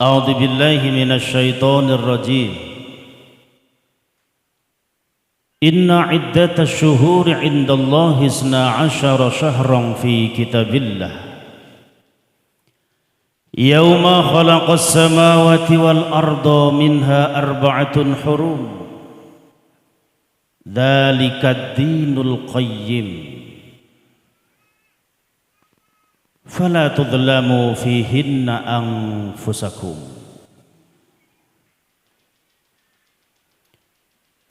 A'udzu billahi minasy syaithanir rajim. Inna iddatasy syuhuri 'indallahi 12 syahran fi kitabillah. Yauma khalaqas samawati wal arda minha arba'atun hurum. Dzalikad dinul qayyim. Fala tudlamu fihinna anfusakum.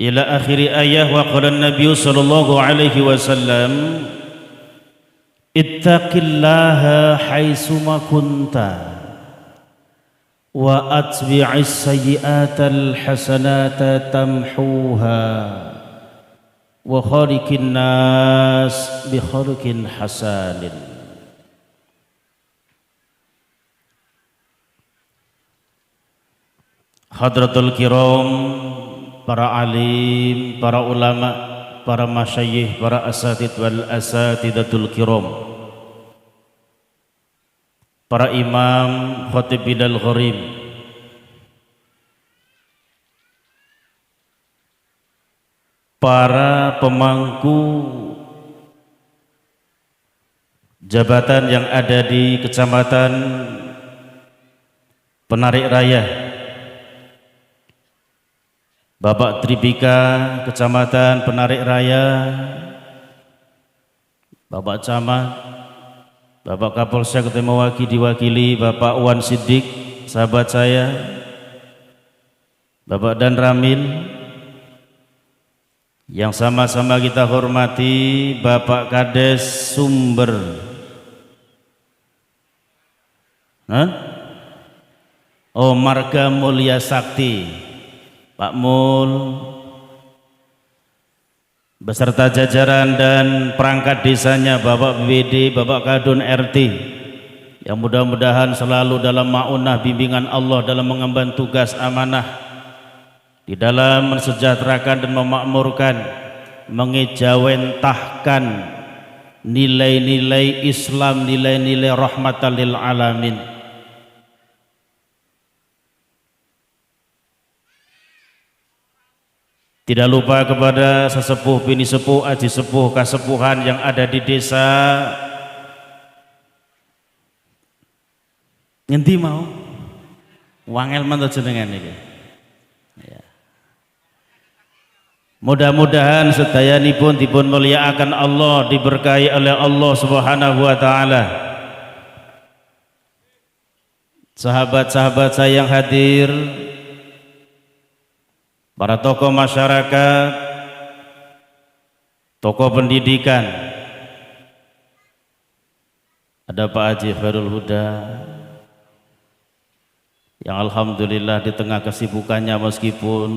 Ila akhiri ayah wa qala an-nabiy sallallahu alaihi wasallam ittaqillaha haitsuma kunta wa atbi'is sayyi'atal hasanata tamhuha wa khaliqin nas bi khuluqin hasanin. Hadratul kiram, para alim, para ulama, para masyayikh, para asatid wal asatidatul kiram, para imam, khatib bidal gharib, para pemangku jabatan yang ada di Kecamatan Penarik Raya, Bapak Tribika Kecamatan Penarik Raya, Bapak Camat, Bapak Kapolsek diwakili Bapak Wan Siddiq, sahabat saya, Bapak Dan Ramil, yang sama-sama kita hormati Bapak Kades Sumber, Marga Mulia Sakti, Pak Mul beserta jajaran dan perangkat desanya, Bapak BD, Bapak Kadun RT, yang mudah-mudahan selalu dalam ma'unah bimbingan Allah dalam mengemban tugas amanah di dalam mensejahterakan dan memakmurkan, mengejawentahkan nilai-nilai Islam, nilai-nilai rahmatan lil alamin. Tidak lupa kepada sesepuh, bini sepuh, aji sepuh, kasepuhan yang ada di desa. Ngendi mau? Wangel mantu jenengan iki. Ya. Mudah-mudahan sedayanipun dipun mulyakaken Allah, diberkahi oleh Allah Subhanahu wa taala. Sahabat-sahabat saya yang hadir, para tokoh masyarakat, tokoh pendidikan, ada Pak Haji Khairul Huda yang alhamdulillah di tengah kesibukannya, meskipun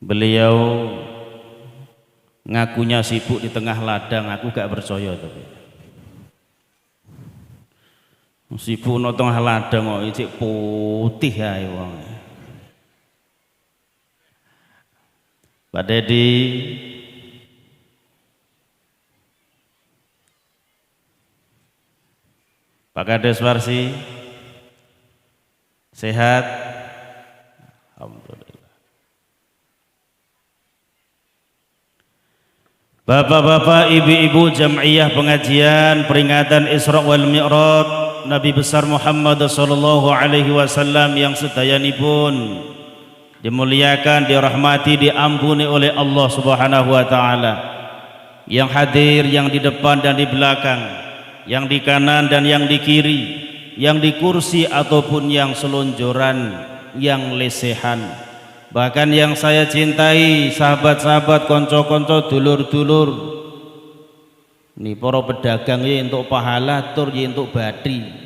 beliau ngakunya sibuk di tengah ladang, aku gak percaya, tapi sibuk di tengah ladang kok icik putih ae wong. Pak Dedi, Pak Kades Warsi, sehat? Alhamdulillah. Bapak-bapak, ibu-ibu, jam'iyah pengajian peringatan Isra wal Mi'raj Nabi besar Muhammad sallallahu alaihi wasallam yang sedayanipun dimuliakan, dirahmati, diampuni oleh Allah Subhanahu wa taala. Yang hadir, yang di depan dan di belakang, yang di kanan dan yang di kiri, yang di kursi ataupun yang selonjoran, yang lesehan, bahkan yang saya cintai, sahabat-sahabat, konco-konco, dulur-dulur. Ini para pedagang ya untuk pahala, tur ya untuk badi.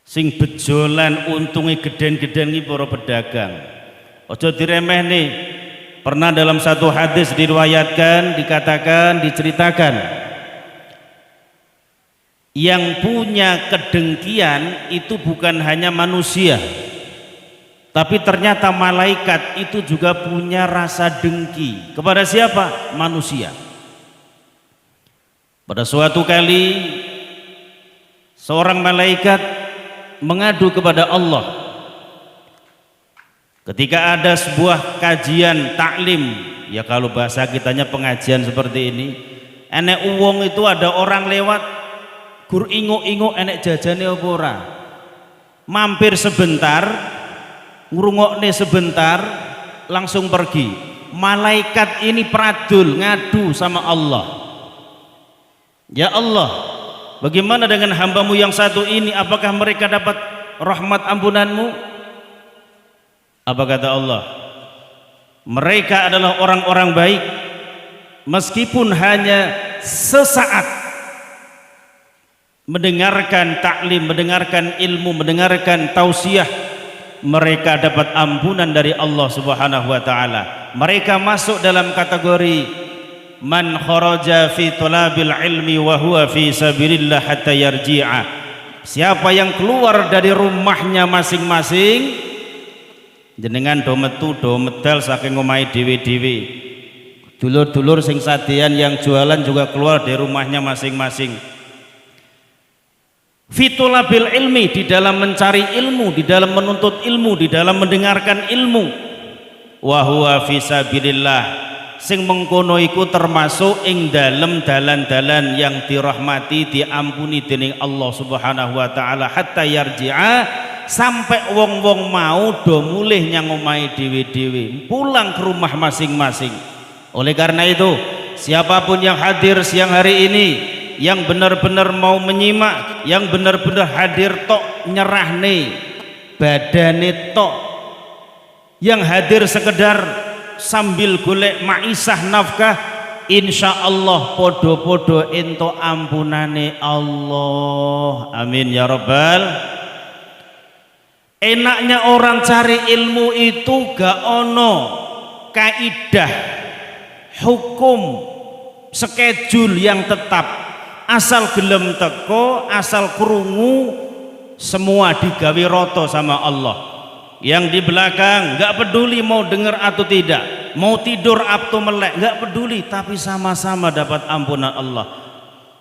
Sing bejolan untungnya geden-geden ini para pedagang. Ojo diremeh nih. Pernah dalam satu hadis diriwayatkan, dikatakan, diceritakan, yang punya kedengkian itu bukan hanya manusia, tapi ternyata malaikat itu juga punya rasa dengki. Kepada siapa? Manusia. Pada suatu kali seorang malaikat mengadu kepada Allah ketika ada sebuah kajian taklim, ya kalau bahasa kitanya pengajian seperti ini, enek uwong itu ada orang lewat gur inguk-inguk enek jajane apa ora, mampir sebentar ngrungokne sebentar langsung pergi. Malaikat ini pradul ngadu sama Allah, ya Allah, bagaimana dengan hambamu yang satu ini, apakah mereka dapat rahmat ampunanmu? Apa kata Allah? Mereka adalah orang-orang baik meskipun hanya sesaat mendengarkan taklim, mendengarkan ilmu, mendengarkan tausiah, mereka dapat ampunan dari Allah Subhanahu wa taala. Mereka masuk dalam kategori man kharaja fi talabil ilmi wa huwa fi sabilillah hatta yarji'a. Siapa yang keluar dari rumahnya masing-masing, jenengan do metu do medal saking omahe dhewe-dhewe. Dulur-dulur sing sadean yang jualan juga keluar dari rumahnya masing-masing. Fitulabil ilmi, di dalam mencari ilmu, di dalam menuntut ilmu, di dalam mendengarkan ilmu. Wa huwa fisabilillah, sing mengkono iku termasuk ing dalem dalan-dalan yang dirahmati, diampuni dening Allah Subhanahu wa taala hatta yarji'a, sampai wong-wong mau do mulih nyang omahe dhewe-dhewe, pulang ke rumah masing-masing. Oleh karena itu, siapapun yang hadir siang hari ini, yang benar-benar mau menyimak, yang benar-benar hadir tok nyerahne badane tok, yang hadir sekedar sambil golek maisah nafkah, insya Allah podo-podo ento ampunane Allah, amin ya rabbal. Enaknya orang cari ilmu itu gak ono kaidah hukum skedul yang tetap, asal gelem teko, asal krungu, semua digawe roto sama Allah. Yang di belakang nggak peduli mau dengar atau tidak, mau tidur atau melek nggak peduli, tapi sama-sama dapat ampunan Allah.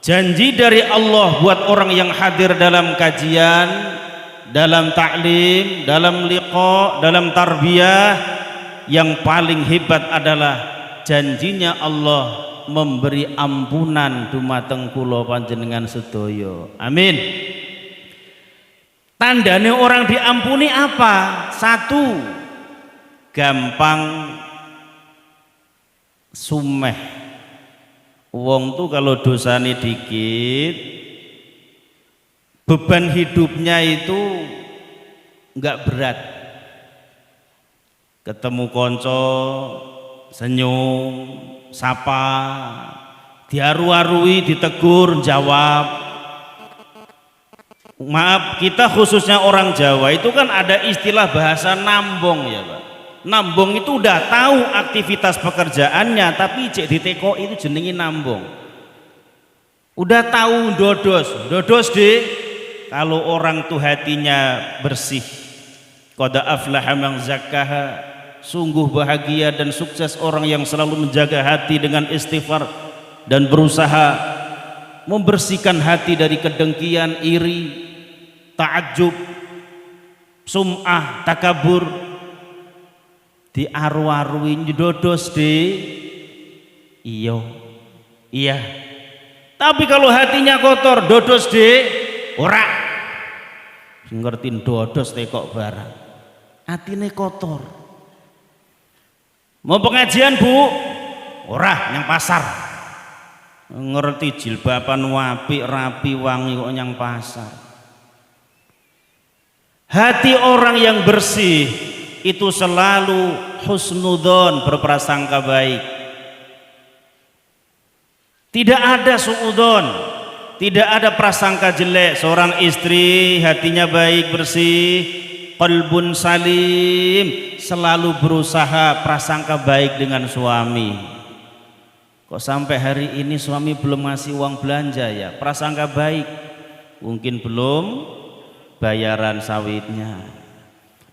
Janji dari Allah buat orang yang hadir dalam kajian, dalam taklim, dalam liqa, dalam tarbiyah, yang paling hebat adalah janjinya Allah memberi ampunan dumateng kula panjenengan sedaya, amin. Tandane orang diampuni apa? Satu, gampang sumeh. Wong tuh kalau dosane dikit, beban hidupnya itu enggak berat. Ketemu konco senyum, sapa, diaru-arui, ditegur, jawab. Maaf, kita khususnya orang Jawa itu kan ada istilah bahasa nambong ya Pak. Nambong itu udah tahu aktivitas pekerjaannya, tapi cek diteko itu jenengi nambong. Udah tahu dodos deh. Kalau orang tuh hatinya bersih, qad aflaha man zakkaha, sungguh bahagia dan sukses orang yang selalu menjaga hati dengan istighfar dan berusaha membersihkan hati dari kedengkian, iri, ta'ajjub, sum'ah, takabur. Diaru-arui dodos deh. Iya. Tapi kalau hatinya kotor, dodos deh, ora. Ngertiin dodos teh kok barang. Hatine kotor. Mau pengajian Bu? Ora, yang pasar. Ngerti jilbaban wapi, rapi, wangi kok yang pasar. Hati orang yang bersih itu selalu husnudzon, berprasangka baik. Tidak ada suudzon, tidak ada prasangka jelek. Seorang istri hatinya baik, bersih, qalbun salim, selalu berusaha prasangka baik dengan suami. Kok sampai hari ini suami belum ngasih uang belanja ya? Prasangka baik, mungkin belum bayaran sawitnya.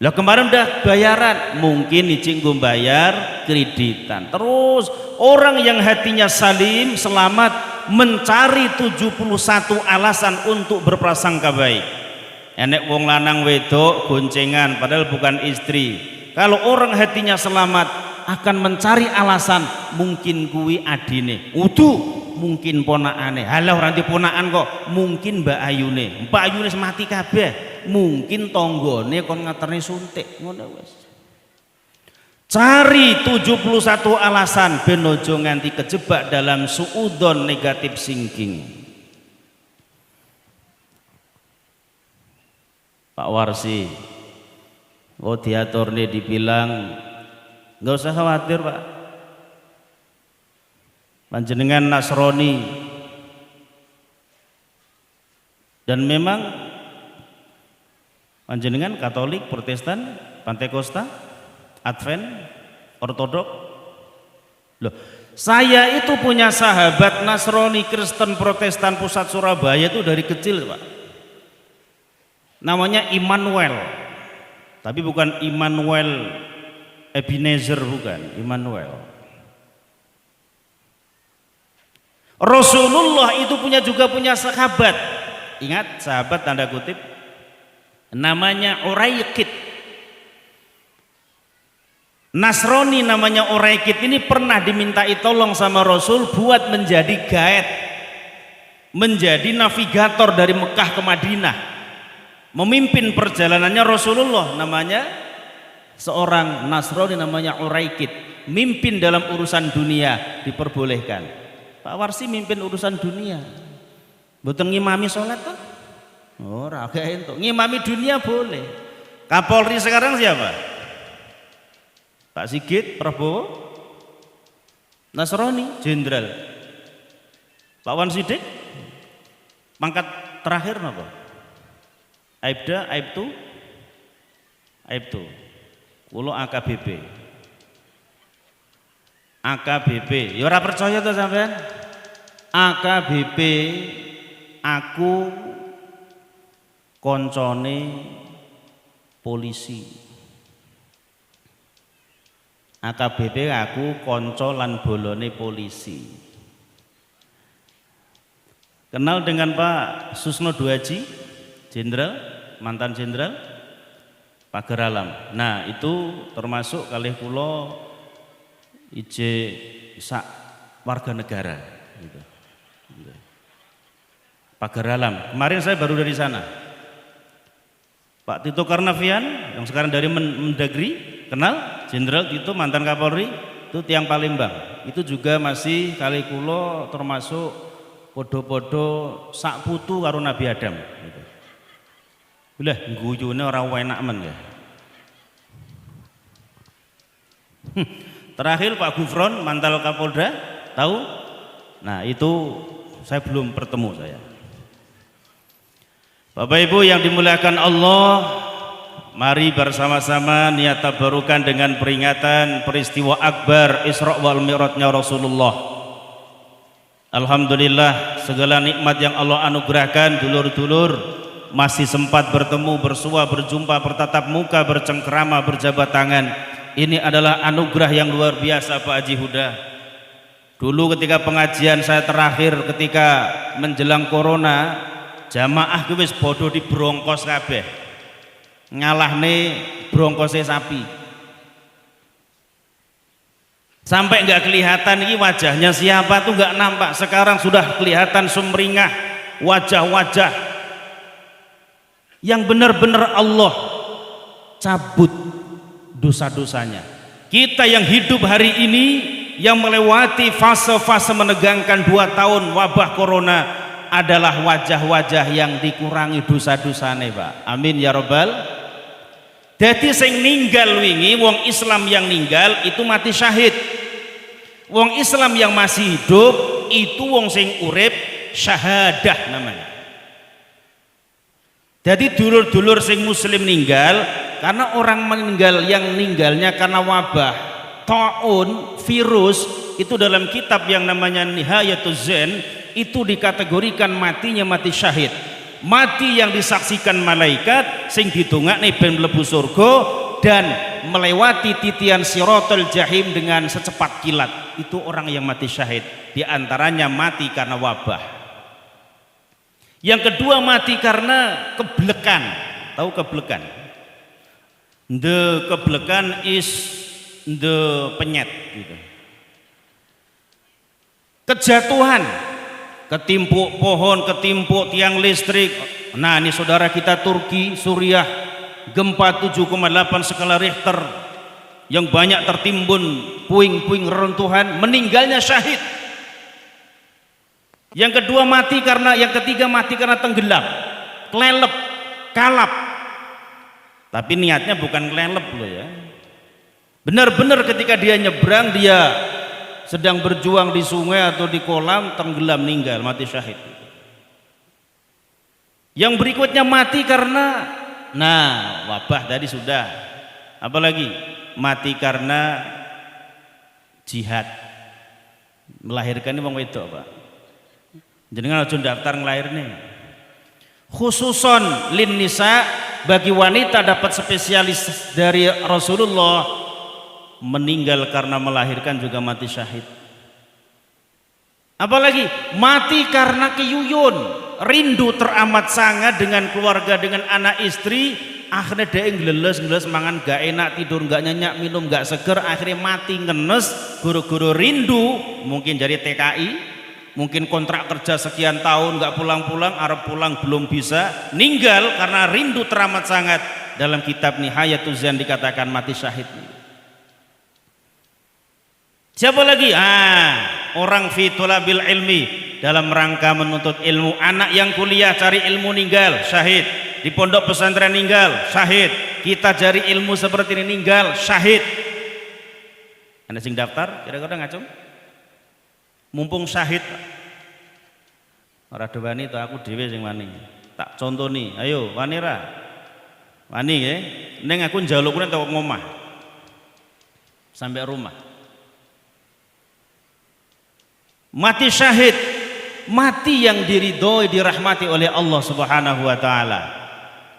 Lah kemarin udah bayaran, mungkin icing bayar kreditan. Terus orang yang hatinya salim, selamat, mencari 71 alasan untuk berprasangka baik. Enek wong lanang wedok goncengan padahal bukan istri. Kalau orang hatinya selamat akan mencari alasan, mungkin kuwi adine, mungkin ponakane. Halah ora nanti ponakan kok, mungkin Mbak Ayune. Mbak Ayune mati kabeh, mungkin tanggane kon ngeterne suntik. Ngono wis. Cari 71 alasan ben ojo nganti kejebak dalam suudon negatif thinking. Pak Warsi, diatur nih dibilang nggak usah khawatir Pak, panjenengan Nasrani dan memang panjenengan Katolik, Protestan, Pantekosta, Advent, Ortodok. Loh, saya itu punya sahabat Nasrani, Kristen, Protestan pusat Surabaya itu dari kecil Pak. Namanya Immanuel, tapi bukan Immanuel Ebenezer, bukan Immanuel. Rasulullah itu juga punya sahabat, ingat sahabat tanda kutip, namanya Uraikid. Nasrani namanya Uraikid ini pernah dimintai tolong sama Rasul buat menjadi guide, menjadi navigator dari Mekah ke Madinah, memimpin perjalanannya Rasulullah. Namanya seorang Nasrani namanya Uraikid, mimpin dalam urusan dunia diperbolehkan. Pak Warsi mimpin urusan dunia, bukan ngimami sholat tuh, ora entuk. Ngimami dunia boleh. Kapolri sekarang siapa? Pak Sigit Prabowo, Nasrani, Jenderal. Pak Wan Sidik, pangkat terakhir apa? Aibda, Aibtu, kulo AKBP. AKBP, ya ora percaya tuh sampean? AKBP, aku koncone polisi. AKBP aku konco lan bolone polisi. Kenal dengan Pak Susno Duaji, Jenderal, mantan Jenderal Pagar Alam. Nah itu termasuk kalih kula ije sak warga negara gitu. Pagar Alam. Kemarin saya baru dari sana. Pak Tito Karnavian yang sekarang dari Mendagri, kenal? Jenderal Tito, mantan Kapolri, itu tiang Palembang. Itu juga masih kali kulo termasuk podo-podo sak putu karo Nabi Adam gitu. Ulah guyune ora enak men ya. Terakhir Pak Gufron, mantan Kapolda, tahu? Nah itu saya belum bertemu saya. Bapak Ibu yang dimuliakan Allah, mari bersama-sama niat tabarukan dengan peringatan peristiwa akbar Isra wal Mi'rajnya Rasulullah. Alhamdulillah segala nikmat yang Allah anugerahkan, dulur-dulur masih sempat bertemu, bersua, berjumpa, bertatap muka, bercengkerama, berjabat tangan. Ini adalah anugerah yang luar biasa Pak Haji Huda. Dulu ketika pengajian saya terakhir ketika menjelang corona, jamaah ku wis bodoh di brongkos kabeh. Ngalahne brongkose sapi. Sampai nggak kelihatan ini wajahnya siapa tuh nggak nampak. Sekarang sudah kelihatan sumringah wajah-wajah yang benar-benar Allah cabut dosa-dosanya. Kita yang hidup hari ini, yang melewati fase-fase menegangkan 2 tahun wabah corona, adalah wajah-wajah yang dikurangi dosa-dosane Pak. Amin ya robbal. Jadi sing ninggal wingi, wong Islam yang ninggal itu mati syahid. Wong Islam yang masih hidup itu wong sing urip syahadah namanya. Jadi dulur-dulur sing muslim ninggal, karena orang meninggal yang ninggalnya karena wabah, taun, virus, itu dalam kitab yang namanya Nihayatuz Zen itu dikategorikan matinya mati syahid. Mati yang disaksikan malaikat sing didongakne ben mlebu surga, dan melewati titian siratul jahim dengan secepat kilat. Itu orang yang mati syahid. Di antaranya mati karena wabah. Yang kedua mati karena keblekan. Tahu keblekan? The keblekan is the penyet gitu. Kejatuhan, ketimpuk pohon, ketimpuk tiang listrik. Nah, ini saudara kita Turki, Suriah, gempa 7,8 skala Richter yang banyak tertimbun puing-puing reruntuhan, meninggalnya syahid. Yang kedua mati karena, yang ketiga mati karena tenggelam, kelelep, kalap. Tapi niatnya bukan kelelep loh ya. Benar-benar ketika dia nyebrang, dia sedang berjuang di sungai atau di kolam, tenggelam, meninggal, mati syahid. Yang berikutnya mati karena, nah wabah tadi sudah. Apalagi mati karena jihad, melahirkan ini wong wedok Pak. Jenengan aja daftar ngelahirne. Khususon lin nisa, bagi wanita dapat spesialis dari Rasulullah, meninggal karena melahirkan juga mati syahid. Apalagi mati karena keyuyun, rindu teramat sangat dengan keluarga, dengan anak istri, akhirnya dia ngleles mangan gak enak, tidur gak nyenyak, minum gak seger, akhirnya mati ngenes guru-guru rindu, mungkin dari TKI, mungkin kontrak kerja sekian tahun gak pulang-pulang, arep pulang belum bisa, ninggal karena rindu teramat sangat. Dalam kitab Nihayatuz Zan dikatakan mati syahid. Siapa lagi? Orang fi thulabil ilmi, dalam rangka menuntut ilmu. Anak yang kuliah cari ilmu ninggal, syahid. Di pondok pesantren ninggal, syahid. Kita cari ilmu seperti ini ninggal, syahid. Anda sing daftar, kira-kira ngacung? Mumpung syahid. Ora dewani to aku dhewe sing wani. Tak contoni, ayo wani ra? Wani nggih. Ning aku njalukne teko ngomah. Sampai rumah. Mati syahid, mati yang diridhoi, dirahmati oleh Allah Subhanahu wa taala.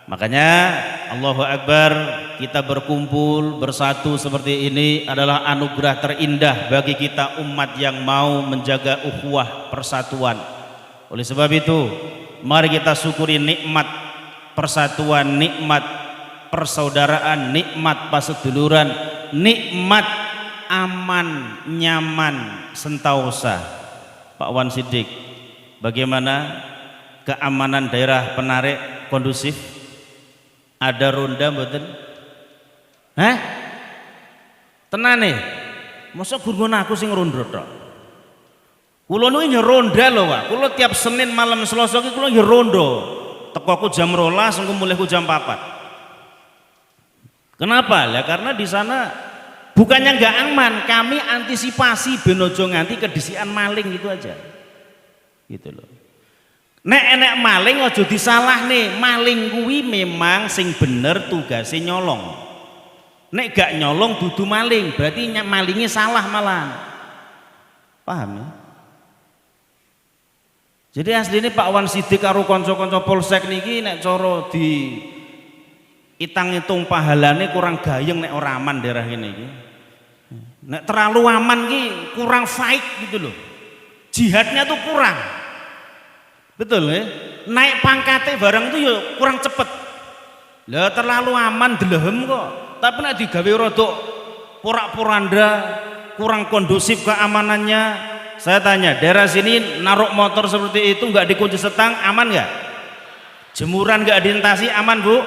Makanya Allahu Akbar, kita berkumpul bersatu seperti ini adalah anugerah terindah bagi kita umat yang mau menjaga ukhuwah persatuan. Oleh sebab itu, mari kita syukuri nikmat persatuan, nikmat persaudaraan, nikmat paseduluran, nikmat aman, nyaman, sentausa. Pak Wan Siddiq, bagaimana keamanan daerah Penarik kondusif? Ada ronda mboten? Hah? Tenane? Masa gurun aku sing rondo tok? Kula niku nggih ronda lho, Pak. Kula tiap Senin malam Selasa iki kula nggih rondo. Tekoku jam 12, engko mulihku jam 4. Kenapa? Ya karena di sana bukannya nggak aman, kami antisipasi ben ojo nganti kedisian maling gitu aja. Gitu loh. Nek enek maling ojo disalah nih, maling kuwi memang sing bener tugasnya nyolong. Nek gak nyolong dudu maling, berarti malingnya salah malah. Paham ya? Jadi aslinya Pak Wan Siddiq karo kanca-kanca polsek niki nek cara di hitung pahalane kurang gayeng nek ora aman daerah kene iki. Nek terlalu aman ki kurang fight gitu loh. Jihadnya tuh kurang. Betul ya? Naik pangkatnya barang itu ya kurang cepet. Lah terlalu aman delehem kok. Tapi nek digawe rodok porak-poranda, kurang kondusif keamanannya. Saya tanya, daerah sini naruh motor seperti itu nggak dikunci setang, aman nggak? Jemuran nggak dientasi, aman Bu?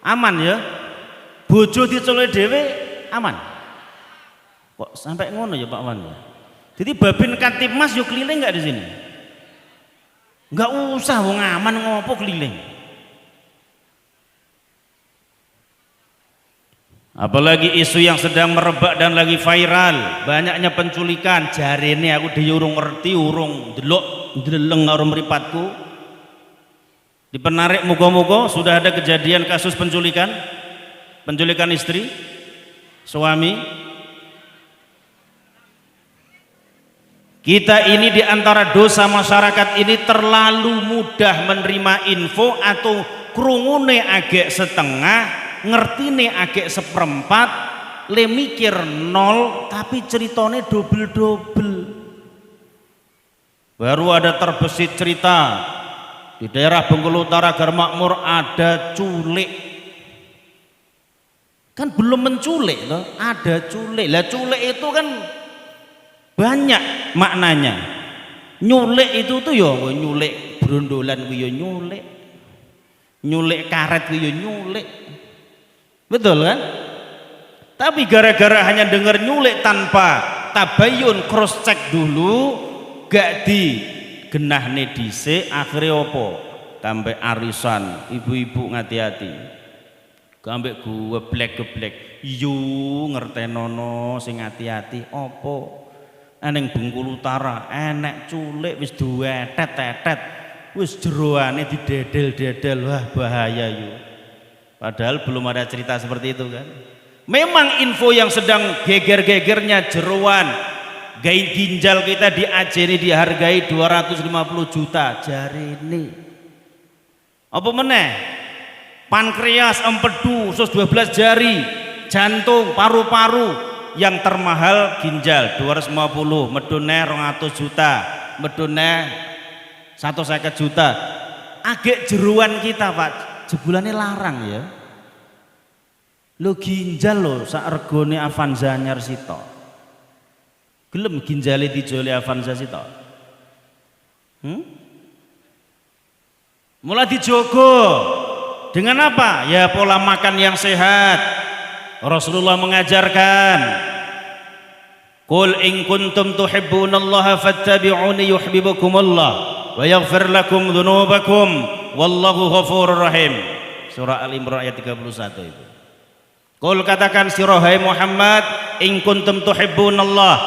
Aman ya? Bojo dicolek dhewe aman. Kok sampai ngono ya Pak Wan ya? Jadi Babin Kantipmas yuk keliling nggak di sini? Nggak usah, wong aman ngopo keliling. Apalagi isu yang sedang merebak dan lagi viral, banyaknya penculikan. Jarene aku diurung ngerti, urung delok ndeleng karo mripatku. Di Penarik muga-muga sudah ada kejadian kasus penculikan istri, suami. Kita ini di antara dosa masyarakat ini terlalu mudah menerima info atau krungune agek setengah ngertine agek seperempat, le mikir nol tapi ceritane double-double. Baru ada terbesit cerita di daerah Bengkulu Utara Agar Makmur ada culik. Kan belum menculik loh, ada culik. Lah culik itu kan banyak maknanya. Nyulik itu tuh ya nyulik brondolan ku ya nyulik. Nyulik karet ku ya nyulik. Betul kan? Tapi gara-gara hanya dengar nyulik tanpa tabayun cross check dulu, gak di genahne dhisik, akhirnya opo? Sampai arisan, ibu-ibu ngati-hati. Ambek gue geblek-geblek. Yu ngertenono sing hati-hati opo? Aneng Bengkulu Utara enek culik wis duwetet-tetet. Wis jeroane didedel-dedel. Wah bahaya yu. Padahal belum ada cerita seperti itu kan. Memang info yang sedang geger-gegernya jeroan gain ginjal kita di Aceh ini dihargai 250 juta jari ini. Apa meneh? Pankreas, empedu, usus 12 jari, jantung, paru-paru, yang termahal ginjal 250, medune 200 juta, medune 150 juta. Agek jeruan kita Pak, jebulannya larang ya. Lo ginjal lo sak regone Avanza anyar sito. Gelem ginjale dijole Avanza sito. Mulai dijogo. Dengan apa? Ya pola makan yang sehat. Rasulullah mengajarkan, Qul in kuntum tuhibbunallaha fattabi'uni yuhibbukumullah wa yaghfir lakum dzunubakum wallahu ghafurur rahim. Surah Al-Imran ayat 31 itu. Qul katakan sirahai Muhammad, in kuntum tuhibbunallah,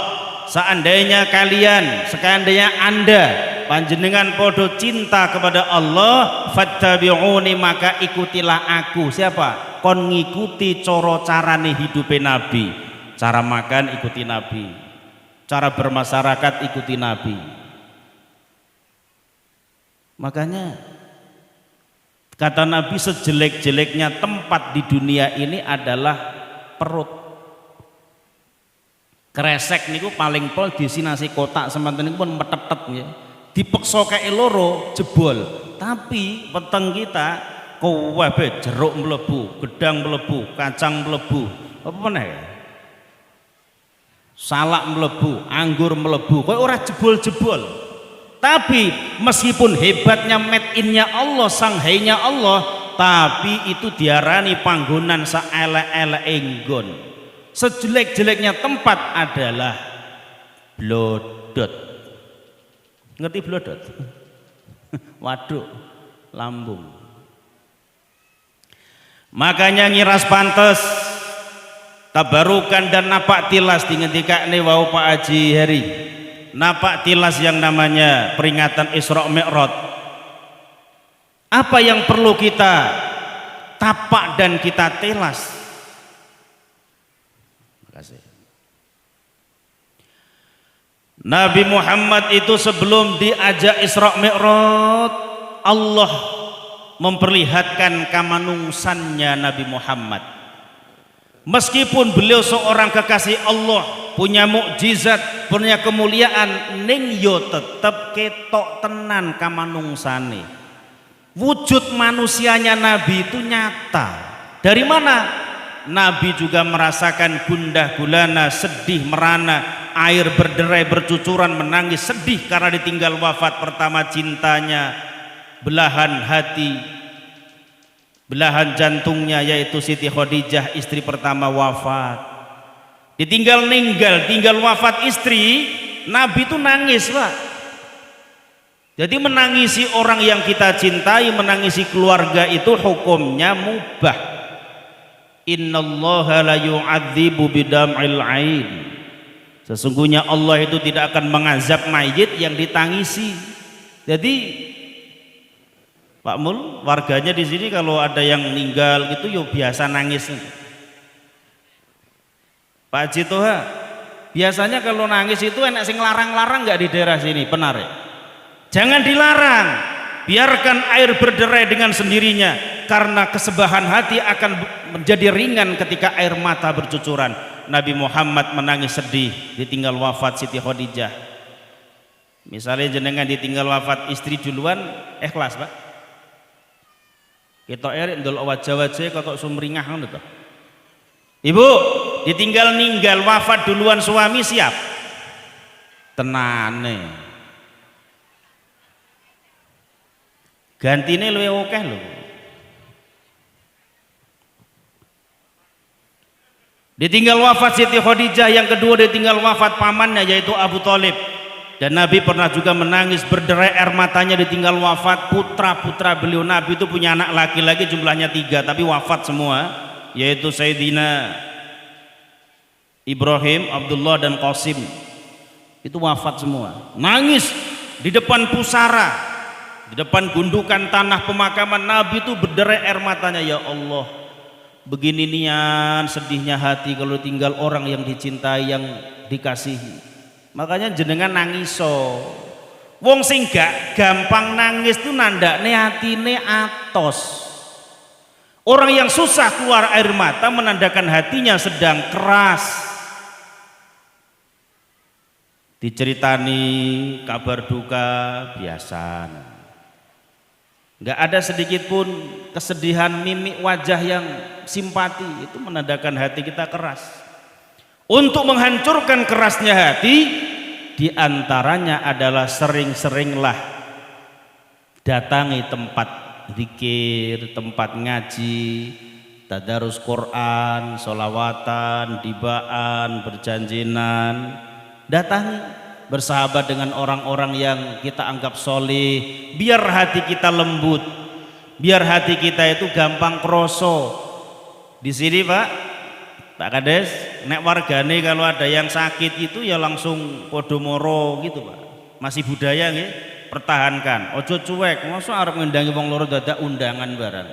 seandainya kalian, seandainya Anda panjenengan podo cinta kepada Allah, fattabi'uni maka ikutilah aku. Siapa? Kon ngikuti coro carane hidupe Nabi. Cara makan ikuti Nabi, cara bermasyarakat ikuti Nabi. Makanya kata Nabi sejelek-jeleknya tempat di dunia ini adalah perut. Kresek niku paling pol diisi nasi kotak semanten niku pun metetet ya. Dipeksa kae loro jebol, tapi weteng kita kabeh jeruk mlebu, gedang mlebu, kacang mlebu, apa meneh ya? Salak mlebu, anggur mlebu, kowe ora jebol-jebol. Tapi meskipun hebatnya made in-nya Allah, sanghainya Allah, tapi itu diarani panggonan saelek-eleke nggon. Sejelek-jeleknya tempat adalah blodot. Ngerti blodot? Waduk lambung. Makanya ngiras pantes tabarukan dan napak tilas dingendikane wau Pak Haji Heri. Napak tilas yang namanya peringatan Isra Mi'raj. Apa yang perlu kita tapak dan kita telas? Terima kasih. Nabi Muhammad itu sebelum diajak Isra Mi'raj, Allah memperlihatkan kamanungsannya Nabi Muhammad. Meskipun beliau seorang kekasih Allah, punya mukjizat, punya kemuliaan, ning yo tetep ketok tenan kamanungsane. Wujud manusianya Nabi itu nyata. Dari mana? Nabi juga merasakan gundah gulana, sedih merana, air berderai bercucuran, menangis sedih karena ditinggal wafat pertama cintanya, belahan hati, belahan jantungnya yaitu Siti Khadijah istri pertama wafat. Ditinggal ninggal, tinggal wafat istri, Nabi itu nangis Pak. Jadi menangisi orang yang kita cintai, menangisi keluarga itu hukumnya mubah. Innallaha la yu'adzibu bidam'il ain. Sesungguhnya Allah itu tidak akan mengazab mayit yang ditangisi. Jadi Pak Mul, warganya di sini kalau ada yang meninggal gitu yo biasa nangis. Pak Haji Toha, biasanya kalau nangis itu enak sing larang-larang nggak di daerah sini, benar ya? Jangan dilarang, biarkan air berderai dengan sendirinya. karena kesebahan hati akan menjadi ringan ketika air mata bercucuran. Nabi Muhammad menangis sedih ditinggal wafat Siti Khadijah. Misalnya jenengan ditinggal wafat istri duluan, ikhlas Pak? Kita erik ndol wajah-wajah kok sumringah ngono to. Ibu, ditinggal ninggal wafat duluan suami siap? Tenane. Gantine luwih akeh lho. Ditinggal wafat Siti Khadijah, yang kedua ditinggal wafat pamannya yaitu Abu Thalib. Dan Nabi pernah juga menangis berderai air matanya ditinggal wafat putra-putra beliau. Nabi itu punya anak laki-laki jumlahnya 3 tapi wafat semua, yaitu Sayyidina Ibrahim, Abdullah dan Qasim. Itu wafat semua. Nangis di depan pusara, di depan gundukan tanah pemakaman. Nabi itu berderai air matanya, ya Allah, begini nian sedihnya hati kalau tinggal orang yang dicintai, yang dikasihi. Makanya jenengan nangiso. Wong sing gak gampang nangis tuh nandakne atine atos. Orang yang susah keluar air mata menandakan hatinya sedang keras. Diceritani kabar duka biasa. Gak ada sedikit pun kesedihan mimik wajah yang simpati, itu menandakan hati kita keras. Untuk menghancurkan kerasnya hati, diantaranya adalah sering-seringlah datangi tempat zikir, tempat ngaji, tadarus Quran, sholawatan, dibaan, berjanjinan. Datangi, bersahabat dengan orang-orang yang kita anggap soleh, biar hati kita lembut, biar hati kita itu gampang kroso. Di sini Pak Kades, nek wargane kalau ada yang sakit itu ya langsung podomoro gitu Pak. Masih budaya nggih, pertahankan. Ojo cuek, masa arep ngendangi wong loro dadak undangan barang.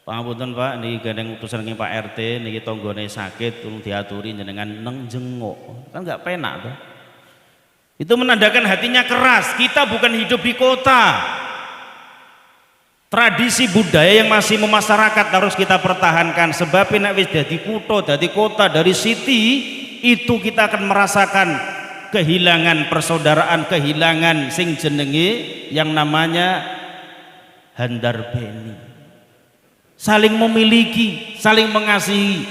Pangapunten Pak, niki gandeng utusan nggih Pak RT, niki tanggane sakit tolong diaturi jenengan neng jenguk. Kan enggak penak Pak. Itu menandakan hatinya keras. Kita bukan hidup di kota. Tradisi budaya yang masih memasyarakat harus kita pertahankan, sebab nek wis dadi kutha, dadi kota, dari city itu kita akan merasakan kehilangan persaudaraan, kehilangan sing jenenge yang namanya handarbeni. Saling memiliki, saling mengasihi.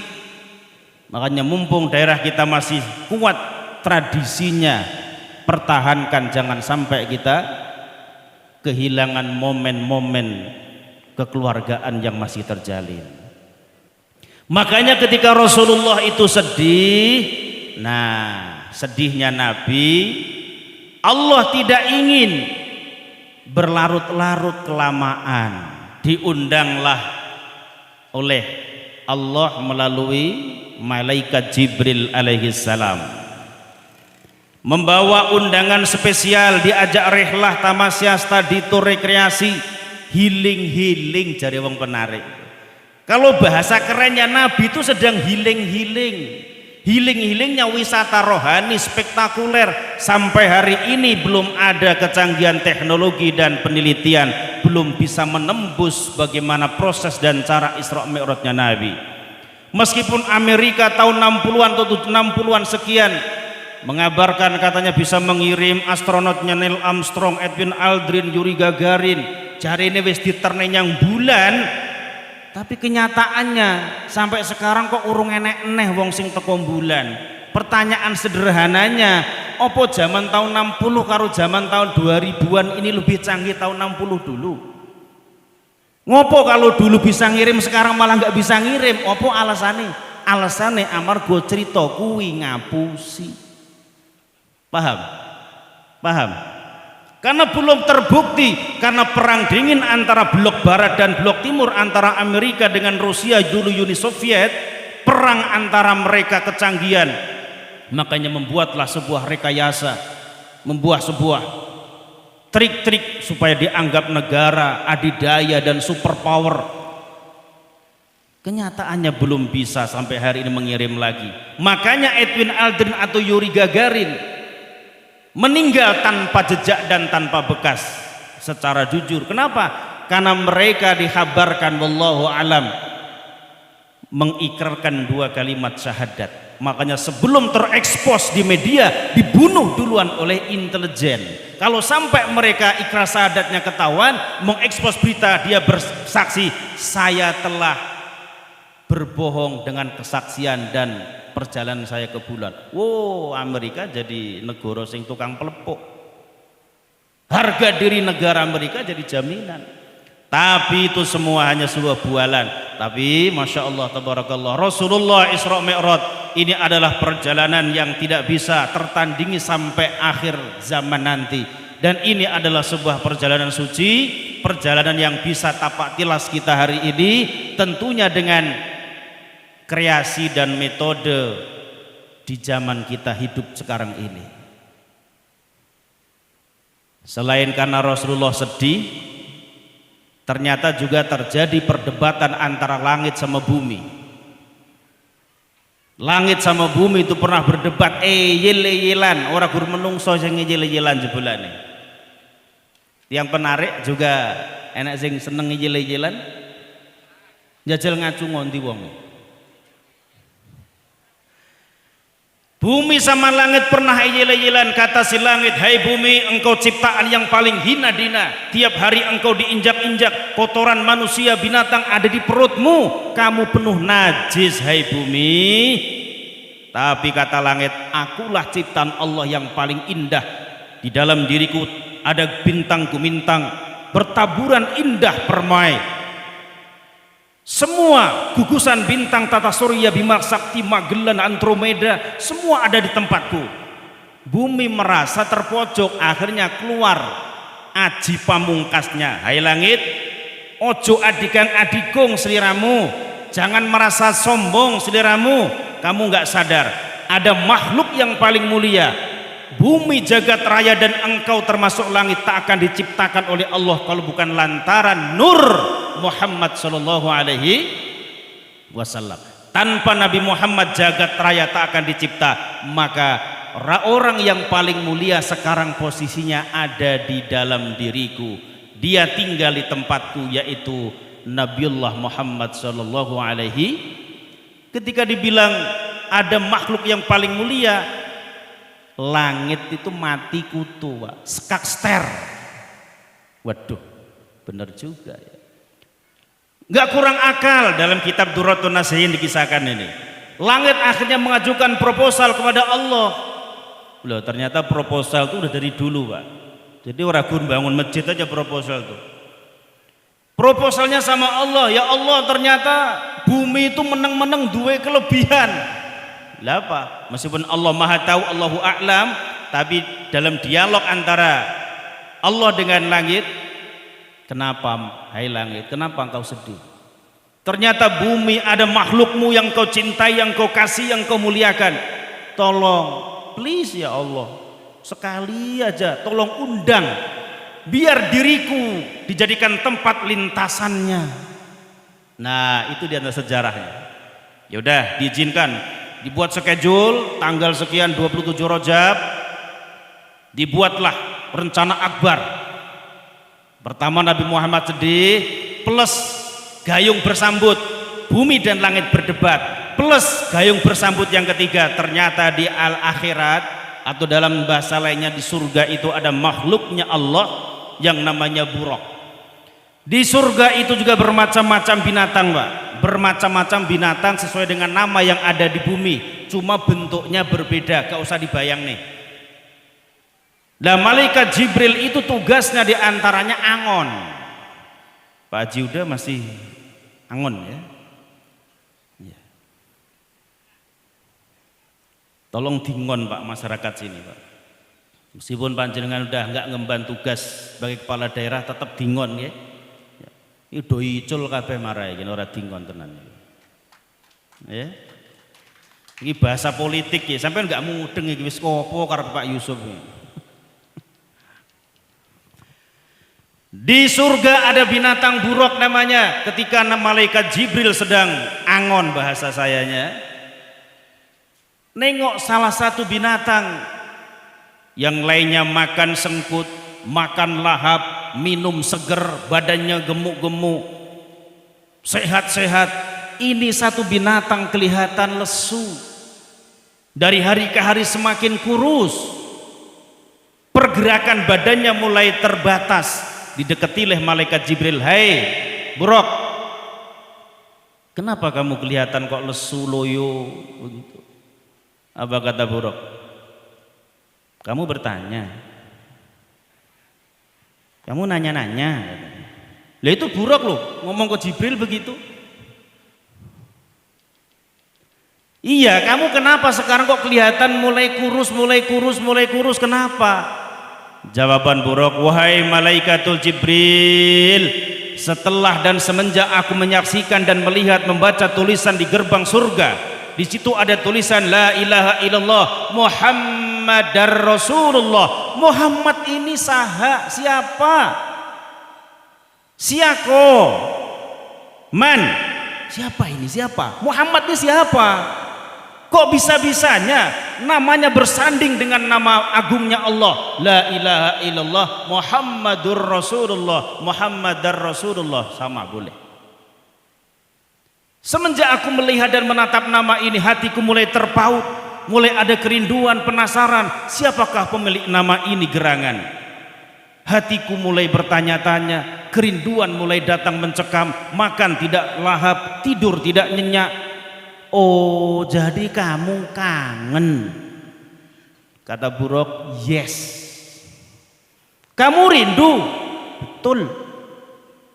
Makanya mumpung daerah kita masih kuat tradisinya, pertahankan, jangan sampai kita kehilangan momen-momen kekeluargaan yang masih terjalin. Makanya ketika Rasulullah itu sedih, nah sedihnya Nabi, Allah tidak ingin berlarut-larut kelamaan. Diundanglah oleh Allah melalui malaikat Jibril alaihissalam, membawa undangan spesial, diajak rehlah tamasya studi tour rekreasi, healing jari wong penarik. Kalau bahasa kerennya Nabi itu sedang healingnya wisata rohani spektakuler. Sampai hari ini belum ada kecanggihan teknologi dan penelitian, belum bisa menembus bagaimana proses dan cara Isra Mi'rajnya Nabi. Meskipun Amerika tahun 60-an atau 60-an sekian mengabarkan katanya bisa mengirim astronotnya Neil Armstrong, Edwin Aldrin, Yuri Gagarin, cari ini wis diternenyang bulan, tapi kenyataannya sampai sekarang kok urung enek-eneh wong sing teko bulan. Pertanyaan sederhananya, opo zaman tahun 60 karo zaman tahun 2000-an ini lebih canggih tahun 60 dulu? Ngopo kalau dulu bisa ngirim sekarang malah nggak bisa ngirim? Opo alasannya? Alasannya amarga cerita kuwi ngapusi. Paham? Karena belum terbukti, karena perang dingin antara blok barat dan blok timur, antara Amerika dengan Rusia dulu Uni Soviet, perang antara mereka kecanggihan, makanya membuatlah sebuah rekayasa, membuat sebuah trik-trik supaya dianggap negara adidaya dan superpower. Kenyataannya belum bisa sampai hari ini mengirim lagi. Makanya Edwin Aldrin atau Yuri Gagarin meninggal tanpa jejak dan tanpa bekas secara jujur. Kenapa? karena mereka dikabarkan wallahu alam mengikrarkan 2 kalimat syahadat. Makanya sebelum terekspos di media dibunuh duluan oleh intelijen. Kalau sampai mereka ikrar syahadatnya ketahuan, mengekspos berita dia bersaksi saya telah berbohong dengan kesaksian dan perjalanan saya ke bulan. Wow, Amerika jadi negara sing tukang pelepuk. Harga diri negara Amerika jadi jaminan. Tapi itu semua hanya sebuah bualan. Tapi Masya Allah tabarakallah, Rasulullah Isra Mi'raj ini adalah perjalanan yang tidak bisa tertandingi sampai akhir zaman nanti. Dan ini adalah sebuah perjalanan suci, perjalanan yang bisa tapak tilas kita hari ini, tentunya dengan kreasi dan metode di zaman kita hidup sekarang ini. Selain karena Rasulullah sedih, ternyata juga terjadi perdebatan antara langit sama bumi. Langit sama bumi itu pernah berdebat, yel-yelan, orang gur menungso sing yel-yelan jebulane. Yang penarik juga enak sing seneng yel-yelan, njajal ngacu ngondi wong. Bumi sama langit pernah yel-yelan, kata si langit, hai bumi, engkau ciptaan yang paling hina dina, tiap hari engkau diinjak-injak, kotoran manusia binatang ada di perutmu, kamu penuh najis hai bumi. Tapi kata langit, akulah ciptaan Allah yang paling indah, di dalam diriku ada bintang gemintang bertaburan indah permai. Semua gugusan bintang tata surya, Bima Sakti, Magellan, Andromeda, semua ada di tempatku. Bumi merasa terpojok, akhirnya keluar aji pamungkasnya, hai langit, ojo adikan adikung seliramu, jangan merasa sombong seliramu, kamu nggak sadar ada makhluk yang paling mulia, bumi jagat raya dan engkau termasuk langit tak akan diciptakan oleh Allah kalau bukan lantaran nur Muhammad sallallahu alaihi wasallam. Tanpa Nabi Muhammad jagat raya tak akan dicipta. Maka orang yang paling mulia sekarang posisinya ada di dalam diriku, dia tinggal di tempatku, yaitu Nabiullah Muhammad sallallahu alaihi. Ketika dibilang ada makhluk yang paling mulia, langit itu mati kutu, skakster. Waduh, benar juga ya. Nggak kurang akal. Dalam kitab Durratun Nasihin dikisahkan ini, langit akhirnya mengajukan proposal kepada Allah. Loh, ternyata proposal itu udah dari dulu, Pak. Jadi orang gun bangun masjid aja proposal tuh. Proposalnya sama Allah, ya Allah ternyata bumi itu meneng-meneng dua kelebihan. Lah apa? Meskipun Allah Maha Tahu, Allahu A'lam, tapi dalam dialog antara Allah dengan langit, kenapa hai langit, kenapa engkau sedih? Ternyata bumi ada makhlukmu yang kau cintai, yang kau kasih, yang kau muliakan. Tolong, please ya Allah, sekali aja tolong undang, biar diriku dijadikan tempat lintasannya. Nah, itu di antara sejarahnya. Ya udah, diizinkan, dibuat schedule tanggal sekian 27 Rajab, dibuatlah rencana akbar. Pertama Nabi Muhammad sedih, plus gayung bersambut, bumi dan langit berdebat, plus gayung bersambut yang ketiga. Ternyata di al-akhirat atau dalam bahasa lainnya di surga itu ada makhluknya Allah yang namanya buraq. Di surga itu juga bermacam-macam binatang, Pak. Bermacam-macam binatang sesuai dengan nama yang ada di bumi, cuma bentuknya berbeda, gak usah dibayang nih. Nah, malaikat Jibril itu tugasnya diantaranya angon. Pak Haji udah masih angon ya. Ya. Tolong dingon Pak masyarakat sini Pak. Meskipun panjenengan udah nggak ngemban tugas sebagai kepala daerah, tetap dingon ya. Ini doi icul kabeh marai, gini orang dingon tenan. Ya. Ini bahasa politik ya, sampai nggak mudeng iki wis kopo karo Pak Yusuf. Di surga ada binatang buraq namanya. Ketika malaikat Jibril sedang angon bahasa sayanya, nengok salah satu binatang, yang lainnya makan sengkut, makan lahap, minum seger, badannya gemuk-gemuk, sehat-sehat. Ini satu binatang kelihatan lesu, dari hari ke hari semakin kurus, pergerakan badannya mulai terbatas. Didekatilah malaikat Jibril, "Hai Buraq, kenapa kamu kelihatan kok lesu loyo begitu?" Apa kata Buraq? "Kamu bertanya, kamu nanya-nanya." Lah itu Buraq loh ngomong ke Jibril begitu. "Iya, kamu kenapa sekarang kok kelihatan mulai kurus, kenapa?" Jawaban Buraq, "Wahai malaikatul Jibril, setelah dan semenjak aku menyaksikan dan melihat membaca tulisan di gerbang surga, di situ ada tulisan la ilaha illallah Muhammadar Rasulullah." Muhammad ini saha, siapa? Siako? Man? Siapa ini? Siapa? Muhammad ini siapa? Kok bisa-bisanya namanya bersanding dengan nama agungnya Allah? La ilaha illallah Muhammadur Rasulullah, Muhammadar Rasulullah, sama boleh. Semenjak aku melihat dan menatap nama ini, hatiku mulai terpaut, mulai ada kerinduan, penasaran, siapakah pemilik nama ini gerangan. Hatiku mulai bertanya-tanya, kerinduan mulai datang mencekam, makan tidak lahap, tidur tidak nyenyak. "Oh, jadi kamu kangen?" Kata Buraq, "Yes." "Kamu rindu?" "Betul."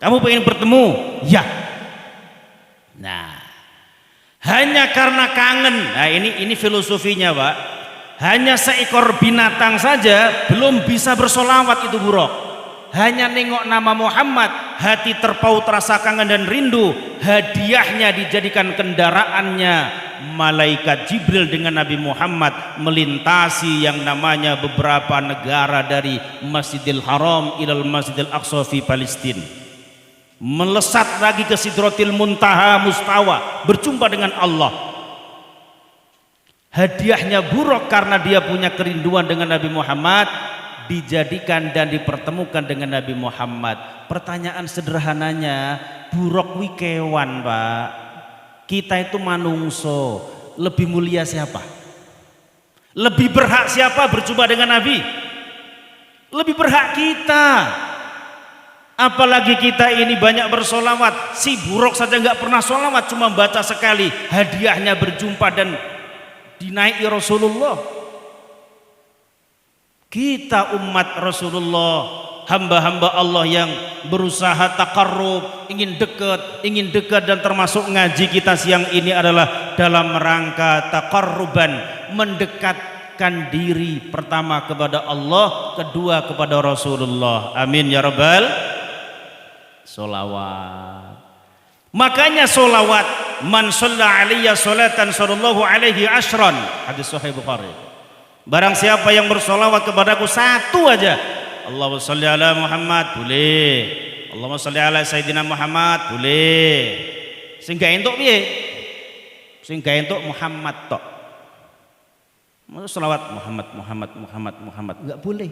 "Kamu pengen bertemu?" "Ya." Nah, hanya karena kangen. Nah, ini filosofinya, Pak. Hanya seekor binatang saja belum bisa bersolawat itu Buraq. Hanya nengok nama Muhammad, hati terpaut rasa kangen dan rindu. Hadiahnya dijadikan kendaraannya malaikat Jibril dengan Nabi Muhammad melintasi yang namanya beberapa negara, dari Masjidil Haram ilal Masjidil Aqsa fi Palestina, melesat lagi ke Sidratil Muntaha Mustawa, berjumpa dengan Allah. Hadiahnya Buraq karena dia punya kerinduan dengan Nabi Muhammad, dijadikan dan dipertemukan dengan Nabi Muhammad. Pertanyaan sederhananya, Buraq wi kewan, Pak. Kita itu manungso, lebih mulia siapa? Lebih berhak siapa berjumpa dengan Nabi? Lebih berhak kita. Apalagi kita ini banyak bersolawat. Si Buraq saja nggak pernah solawat, cuma baca sekali. Hadiahnya berjumpa dan dinaiki Rasulullah. Kita umat Rasulullah, hamba-hamba Allah yang berusaha takarrub, ingin dekat dan termasuk ngaji kita siang ini adalah dalam rangka takarruban, mendekatkan diri pertama kepada Allah, kedua kepada Rasulullah. Amin ya rabbal solawat. Makanya solawat, man shalla alaiya salatan sallallahu alaihi ashran, hadis sahih Bukhari. Barang siapa yang bersolawat kepadaku satu aja, Allahumma sholli ala Muhammad, boleh. Allahumma sholli ala Sayyidina Muhammad, boleh. Sing gak entuk piye? Sing gak entuk Muhammad tok. Mau selawat Muhammad enggak boleh.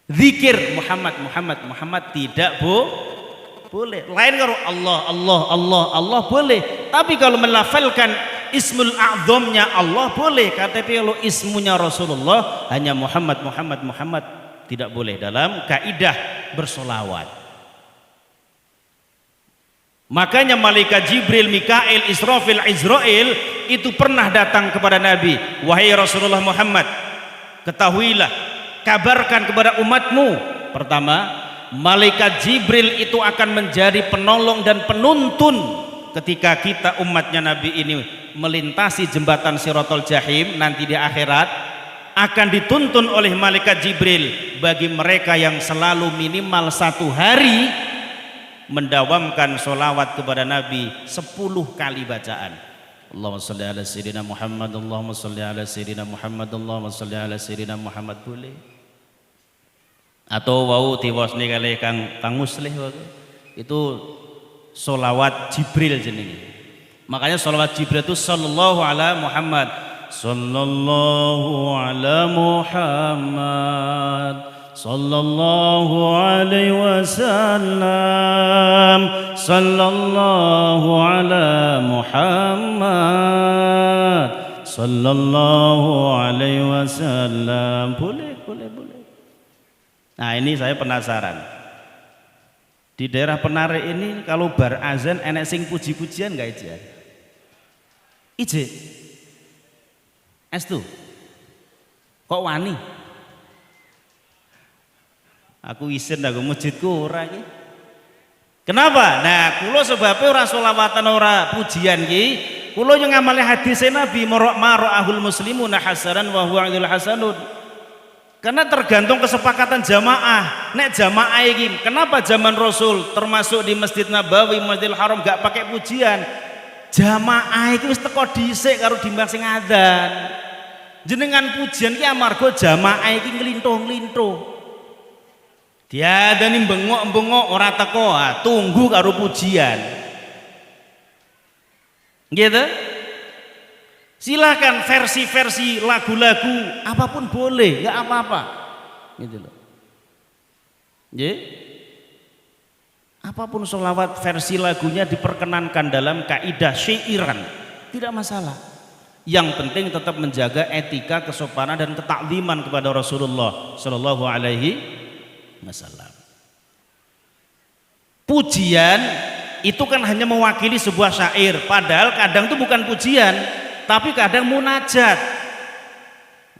Zikir Muhammad tidak boleh. Lain karo Allah boleh. Tapi kalau melafalkan ismul a'zamnya Allah boleh. Tapi kalau ismunya Rasulullah hanya Muhammad tidak boleh dalam kaidah bersolawat. Makanya malaikat Jibril, Mikail, Israfil, Izrail itu pernah datang kepada Nabi. Wahai Rasulullah Muhammad, ketahuilah, kabarkan kepada umatmu. Pertama, malaikat Jibril itu akan menjadi penolong dan penuntun ketika kita umatnya Nabi ini melintasi jembatan Siratul Jahim nanti di akhirat, akan dituntun oleh malaikat Jibril bagi mereka yang selalu minimal 1 hari mendawamkan sholawat kepada Nabi 10 kali bacaan. Allahumma sholli ala Sayyidina Muhammad, Allahumma sholli ala Sayyidina Muhammad, Allahumma sholli ala Sayyidina Muhammad, boleh. Atau wau diwasni kali Kang Muslih itu sholawat Jibril jenenge. Makanya sholawat Jibril itu sallallahu ala Muhammad, sallallahu ala Muhammad, sallallahu alaihi wasallam, sallallahu ala Muhammad, sallallahu alaihi wasallam. Boleh. Nah, ini saya penasaran. Di daerah Penari ini kalau bar azan enek sing puji-pujian enggak ijen? Ije. Estu. Kok wani? Aku isin aku masjidku ora iki. Kenapa? Nah, kula sebabnya ora sholawatan ora pujian iki, kula yang ngamali hadis Nabi mara'ahul muslimuna hasanan wa huwa 'indul hasanun. Karena tergantung kesepakatan jamaah. Nek jamaah iki, kenapa zaman Rasul termasuk di Masjid Nabawi, Masjidil Haram gak pakai pujian? Jamaah iki wis teko dhisik karo dimbang sing adzan. Jenengan pujian ki amarga jamaah iki nglintuh-nglintuh. Diadani bengok-bengok ora teko, tunggu karo pujian. Gitu? Silakan versi-versi lagu-lagu apapun boleh, nggak apa-apa, gitu loh. Apapun sholawat versi lagunya diperkenankan dalam kaidah syairan, tidak masalah. Yang penting tetap menjaga etika, kesopanan dan ketakliman kepada Rasulullah Shallallahu Alaihi Wasallam. Pujian itu kan hanya mewakili sebuah syair, padahal kadang itu bukan pujian, tapi kadang munajat.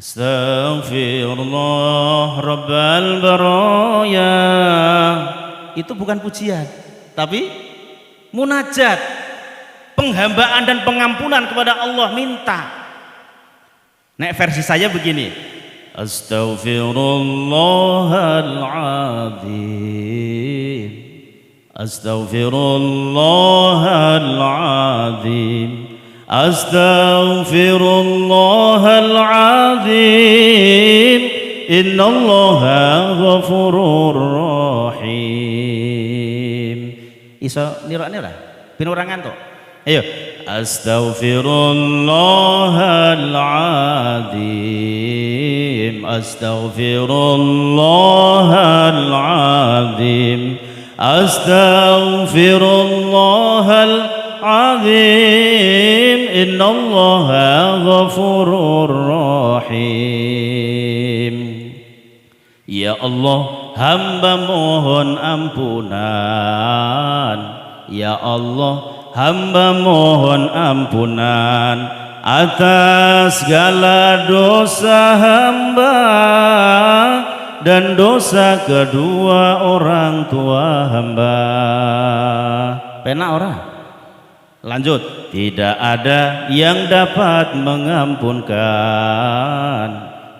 Astaghfirullah Rabbal baraya, itu bukan pujian tapi munajat, penghambaan dan pengampunan kepada Allah, minta. Nek versi saya begini, Astaghfirullahaladzim, Astaghfirullahaladzim, Astaghfirullahaladzim, innallaha ghafurur rahim. Iso nira-nira ben ora ngantuk. Ayo, Astaghfirullahaladzim, Astaghfirullahaladzim, Astaghfirullahaladzim, innallaha ghafurur rahim. Ya Allah, hamba mohon ampunan. Ya Allah, hamba mohon ampunan atas segala dosa hamba dan dosa kedua orang tua hamba. Penak ora? Lanjut. Tidak ada yang dapat mengampunkan,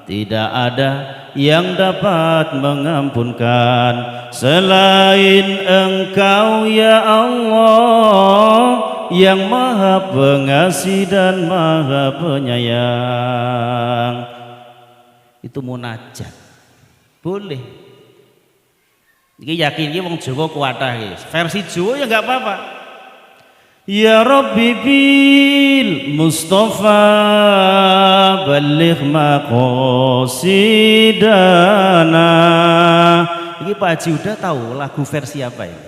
tidak ada yang dapat mengampunkan selain Engkau ya Allah, yang maha pengasih dan maha penyayang. Itu munajat boleh. Ini yakin ini wong Jawa kuatah iki. Versi Jawa ya enggak apa-apa. Ya Rabbi bil Mustafa baligh maqasidana. Iki Pak Haji udah tahu lagu versi apa ini?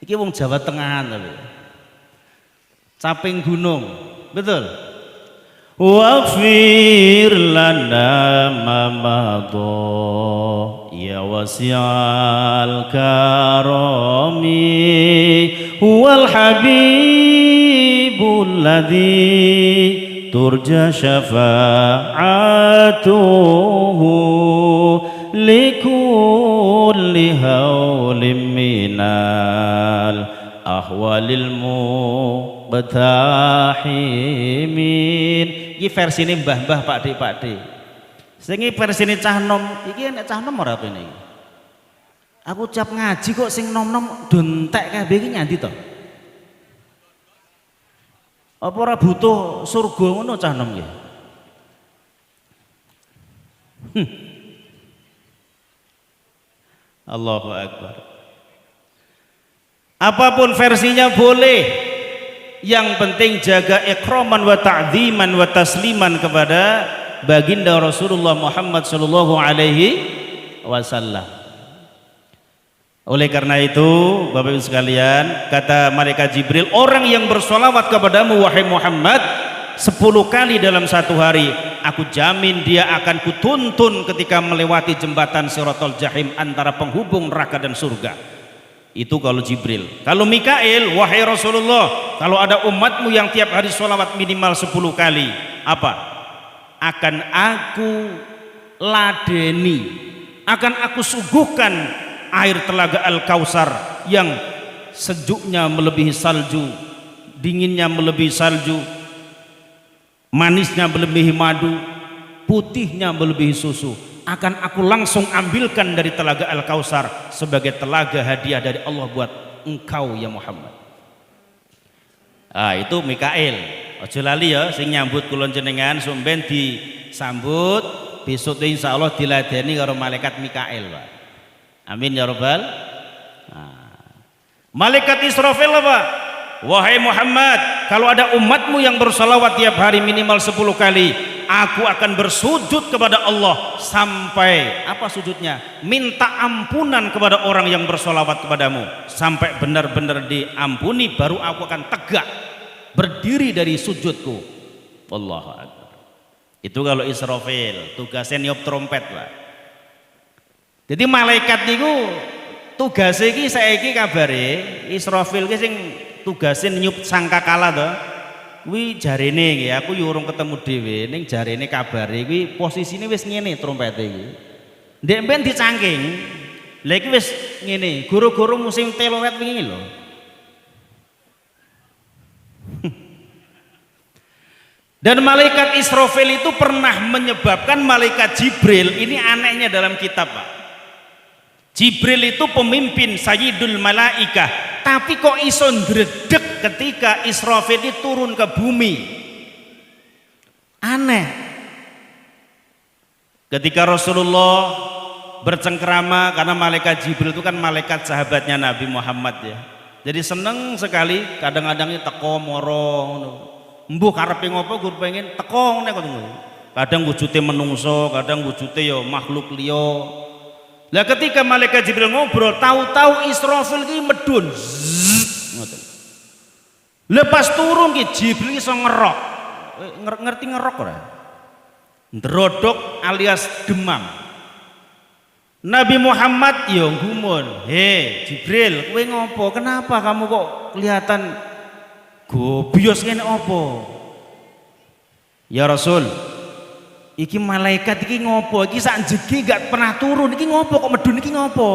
Iki wong Jawa Tengahan tapi. Caping gunung, betul? Waghfir lana ma madha ya wasi'al karami huwal habibul ladzi turja syafa'atuhu likulli hawlim minal ahwalil muqtahimin. Iki versi ini mbah-mbah Pak D. Sing versi ini cah nom, iki enek cah nom ora ini. Aku cap ngaji kok sing nom-nom dontek kabeh iki nyanti to. Apa ora butuh surga ngono cah nom iki? Allahu Akbar. Apapun versinya boleh. Yang penting jaga ikraman wa ta'ziman wa tasliman kepada baginda Rasulullah Muhammad sallallahu alaihi wasallam. Oleh karena itu Bapak Ibu sekalian, kata malaikat Jibril, orang yang bersolawat kepadamu wahai Muhammad 10 kali dalam satu hari, aku jamin dia akan kutuntun ketika melewati jembatan Siratal Jahim antara penghubung neraka dan surga. Itu kalau Jibril. Kalau Mikail, wahai Rasulullah, kalau ada umatmu yang tiap hari sholawat minimal 10 kali, apa? Akan aku ladeni, akan aku suguhkan air telaga Al-Kautsar yang sejuknya melebihi salju, dinginnya melebihi salju, manisnya melebihi madu, putihnya melebihi susu. Akan aku langsung ambilkan dari telaga Al-Kautsar sebagai telaga hadiah dari Allah buat engkau ya Muhammad. Itu Mikail. Ojo lali ya sing nyambut kula jenengan sumben disambut besok insyaallah diladeni karo malaikat Mikail, Pak. Amin ya rabbal. Malaikat Israfil apa? Wahai Muhammad, kalau ada umatmu yang bersalawat tiap hari minimal 10 kali, aku akan bersujud kepada Allah sampai apa sujudnya? Minta ampunan kepada orang yang bersalawat kepadamu sampai benar-benar diampuni, baru aku akan tegak berdiri dari sujudku. Allahu Akbar. Itu kalau Israfil, tugasnya niup trompet, Pak. Jadi malaikat niku tugasnya iki saiki kabare Israfil ki sing tugasnya niup sangkakala to. Kuwi jarene nggih aku yo urung ketemu dhewe ning jarene kabare kuwi posisine wis ngene trompete iki. Ndek mben dicangking. Lah iki wis ngene, guru-guru musim telolet wingi lho. Dan malaikat Israfil itu pernah menyebabkan malaikat Jibril, ini anehnya dalam kitab, Pak. Jibril itu pemimpin Sayyidul Malaikah, tapi kok iso ndredeg ketika Israfil itu turun ke bumi. Aneh. Ketika Rasulullah bercengkrama, karena malaikat Jibril itu kan malaikat sahabatnya Nabi Muhammad ya. Jadi seneng sekali kadang-kadang teko moro mbuh karepe ngopo gur pengen teko ngene kok. Kadang wujute menungso, kadang wujute ya makhluk liya. Lah ketika malaikat Jibril ngobrol, tahu-tahu Israfil ki medun. Ngoten. Lepas turun ki Jibril iso ngerok. Ngerti ngerok ora? Ndrodok alias demam. Nabi Muhammad yo gumun, "He, Jibril, kowe ngopo? Kenapa kamu kok kelihatan gobios ngene apa?" "Ya Rasul, iki malaikat iki ngopo? Iki sak jegi gak pernah turun. Iki ngopo kok medun iki ngopo?"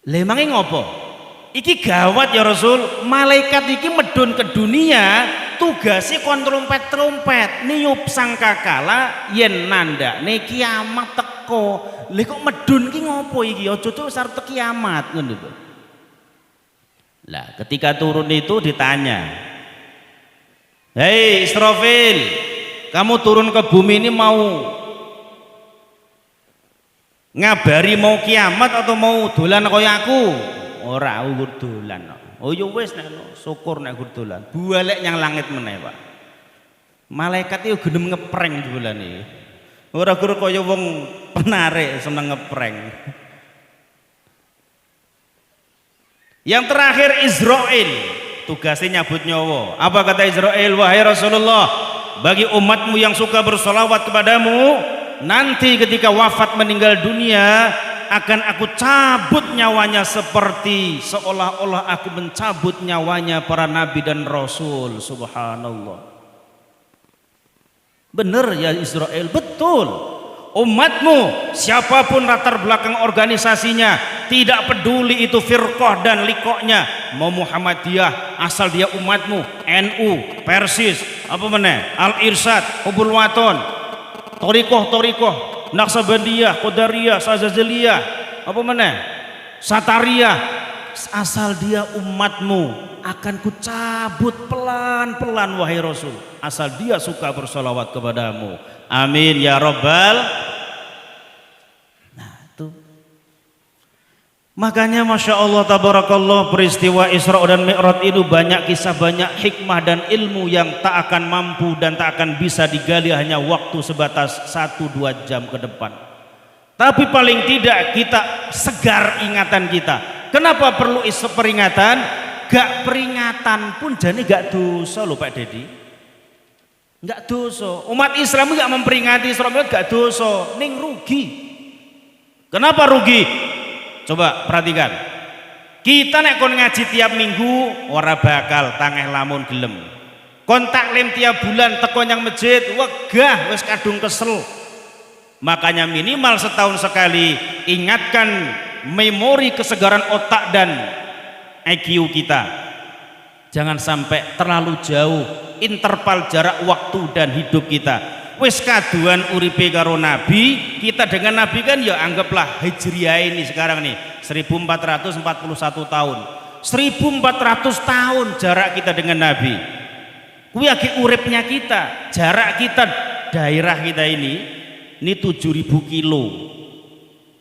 "Lah emange ngopo?" "Iki gawat ya Rasul. Malaikat iki medun ke dunia, tugasnya kon trompet-trompet niup sangkakala yen nandakne kiamat teko. Lha kok medun ki ngopo iki? Aja cuk sarep kiamat ngono lho." Lah ketika turun itu ditanya, "Hei Israfil, kamu turun ke bumi ini mau ngabari mau kiamat atau mau dolan kaya aku?" "Ora, ukur dolan." "Oh ya wis nek syukur nek ukur dolan." Balik nyang langit meneh, Pak. Malaikat itu gelem ngeprank dolan iki. Ora gur kaya wong penarik seneng ngeprank. Yang terakhir Israil, tugasnya nyabut nyawa. Apa kata Israil? "Wahai Rasulullah, bagi umatmu yang suka bersolawat kepadamu, nanti ketika wafat meninggal dunia akan aku cabut nyawanya seperti seolah-olah aku mencabut nyawanya para nabi dan rasul." Subhanallah. Benar ya Israel, betul. Umatmu siapapun latar belakang organisasinya, tidak peduli itu firqah dan likoknya, mau Muhammadiyah asal dia umatmu, NU, Persis, apa meneh, Al-Irsyad, Hubul Waton, Torikoh, Naqsabandiyah, Qadariyah, Sazazaliyah, apa meneh, Satariyah, asal dia umatmu akan kucabut pelan-pelan wahai Rasul, asal dia suka bersolawat kepadamu. Amin ya Rabbal. Nah itu makanya Masya Allah tabarakallah, peristiwa Isra dan Mi'raj itu banyak kisah, banyak hikmah dan ilmu yang tak akan mampu dan tak akan bisa digali hanya waktu sebatas 1-2 jam ke depan. Tapi paling tidak kita segar ingatan kita. Kenapa perlu peringatan? Gak peringatan pun jadi gak dosa loh Pak Dedi. Gak dosa. Umat Islam gak memperingati Isra Mi'raj gak dosa, ning rugi. Kenapa rugi? Coba perhatikan. Kita nek kon ngaji tiap minggu ora bakal tangeh lamun gelem. Kon taklim tiap bulan teko nyang masjid wegah wis kadung kesel. Makanya minimal setahun sekali ingatkan memori kesegaran otak dan IQ kita. Jangan sampai terlalu jauh interval jarak waktu dan hidup kita. Wis kaduan uripe karo Nabi, kita dengan Nabi kan ya anggaplah Hijriah ini sekarang nih 1441 tahun. 1400 tahun jarak kita dengan Nabi. Kuwi agi uripnya kita, jarak kita daerah kita ini 7.000 kilo.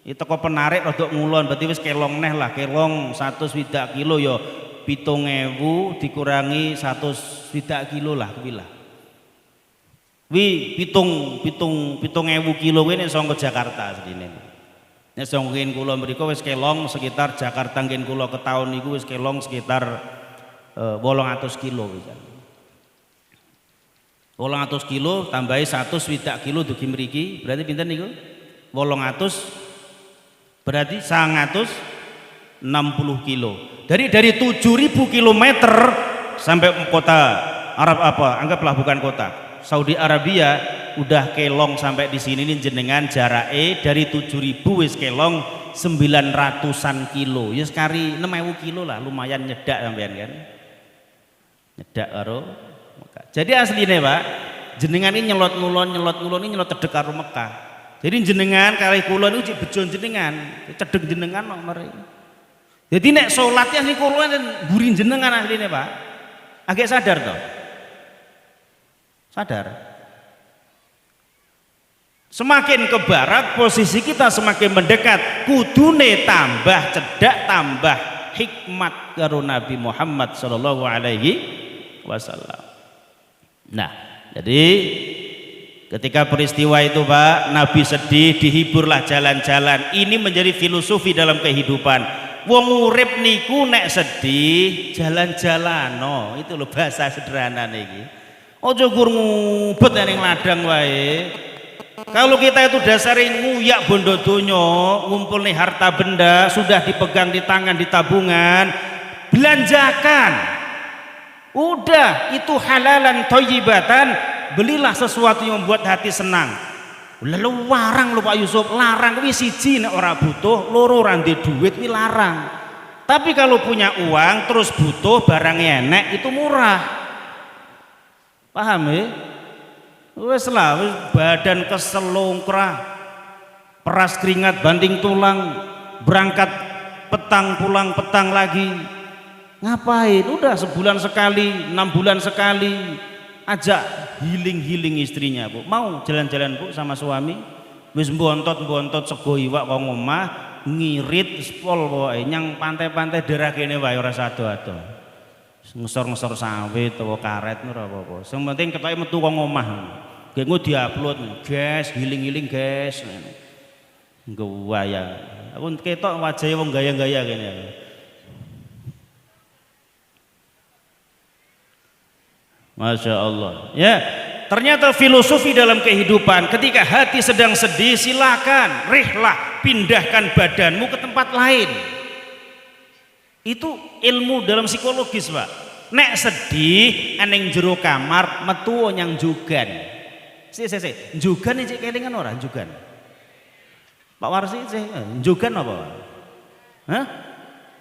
Itu kok penarik rodok ngulon berarti wis kelong neh lah, kelong 100 kilo ya 7.000 dikurangi 100 kilo lah kuwi lah. Wi 7.000 kilo kuwi nek saka Jakarta sedine. Nek saka kula mriku wis kelong sekitar Jakarta ngen kula ke taun niku wis kelong sekitar 800 kilo pisan. 800 kilo tambahi 100 kilo dugi mriki berarti pinten niku? 800 berarti 160 kilo. Dari 7.000 kilometer sampai kota Arab apa? Anggaplah bukan kota. Saudi Arabia udah kelong sampai di sini nih jenengan jarake dari 7.000 wis kelong 900-an kilo. Ya sekali 6.000 kilo lah lumayan nyedak sampean kan. Nyedak karo jadi aslinya Pak, jenengan ini nyelot ngulon ini nyelot cedek karo Mekah. Jadi jenengan kali kula niku cek bejo jenengan, cedek jenengan nomor. Jadi nek salatnya nih kula mburi jenengan aslinya Pak. Agak sadar toh? Sadar. Semakin ke barat posisi kita semakin mendekat, kudune tambah cedak, tambah hikmat karo Nabi Muhammad sallallahu alaihi wasallam. Nah, jadi ketika peristiwa itu Pak, Nabi sedih, dihiburlah jalan-jalan. Ini menjadi filosofi dalam kehidupan. Wong urip niku nek sedih, jalan-jalan. No, itu loh bahasa sederhana niki. Ojo gur ngubet ning ladang wae. Kalau kita itu dasarnya nguyak bondo donyo, ngumpul nih harta benda, sudah dipegang di tangan, di tabungan, belanjakan. Udah itu halalan thayyibatan, belilah sesuatu yang membuat hati senang. Lalu larang lho Pak Yusuf, larang kuwi siji nek ora butuh, loro ora ndek duit kuwi larang. Tapi kalau punya uang terus butuh barang enek itu murah. Paham ya? Wes lah, wis badan keselongkrah, peras keringat banting tulang, berangkat petang pulang petang lagi. Ngapain? Udah sebulan sekali, 6 bulan sekali, ajak healing istrinya Bu. Mau jalan-jalan Bu sama suami? Wis mbontot sego iwak kok omah, ngirit spol pokoke nyang pantai-pantai daerah kene wae ora sado-ado. Ngesor-ngesor sawit utawa karet ora apa-apa. Sing penting ketoke metu kok omah. Nggih engko diupload, guys, healing guys. Gaya. Aku ketok wajahe wong gaya-gaya kene. Masya Allah ya, ternyata filosofi dalam kehidupan ketika hati sedang sedih silakan rihlah, pindahkan badanmu ke tempat lain. Itu ilmu dalam psikologis Pak. Nek sedih eneng jero kamar metu nyang jugan. Jugan iki kelingan ora jugan? Pak Warsi jugan apa? Hah?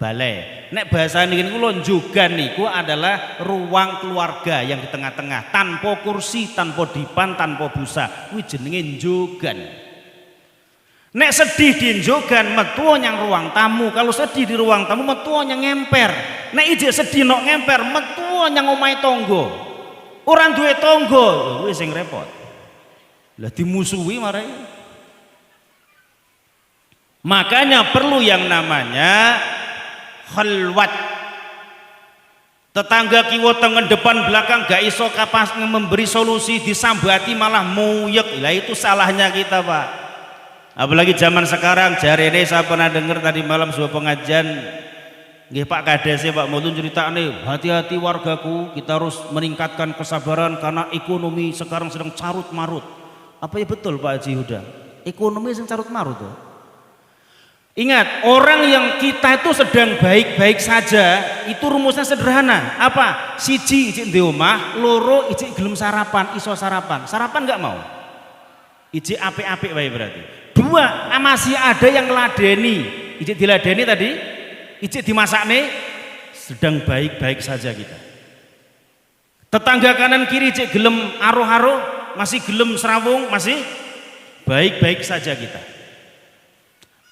Balai. Nek bahasa niki kula jugan niku adalah ruang keluarga yang di tengah-tengah, tanpa kursi, tanpa dipan, tanpa busa. Kuwi jenenge jugan. Nek sedih di jugan metu nyang ruang tamu. Kalau sedih di ruang tamu metu nyang ngemper. Nek ijek sedih nok ngemper metu nyang omahe tangga. Ora duwe tangga, kuwi sing repot. Lah dimusuhi marai. Makanya perlu yang namanya khalwat. Tetangga kiwa tengen depan belakang gak iso kapas memberi solusi, disambati malah muyek. Lah itu salahnya kita Pak. Apalagi zaman sekarang, jari ini saya pernah dengar tadi malam sebuah pengajian, nggih Pak Kades Pak Mudun cerita nih, hati-hati wargaku, kita harus meningkatkan kesabaran karena ekonomi sekarang sedang carut marut. Apa ya betul Pak Haji Huda? Ekonomi sedang carut marut tuh. Ingat, orang yang kita itu sedang baik-baik saja, itu rumusnya sederhana. Apa? Siji ijik di omah, loro ijik gelem sarapan, iso sarapan. Sarapan nggak mau. Ijik apik-apik wae berarti. Dua, masih ada yang ngeladeni. Ijik diladeni tadi, ijik dimasak nih, sedang baik-baik saja kita. Tetangga kanan kiri ijik gelem aruh-aruh, masih gelem serawung, masih baik-baik saja kita.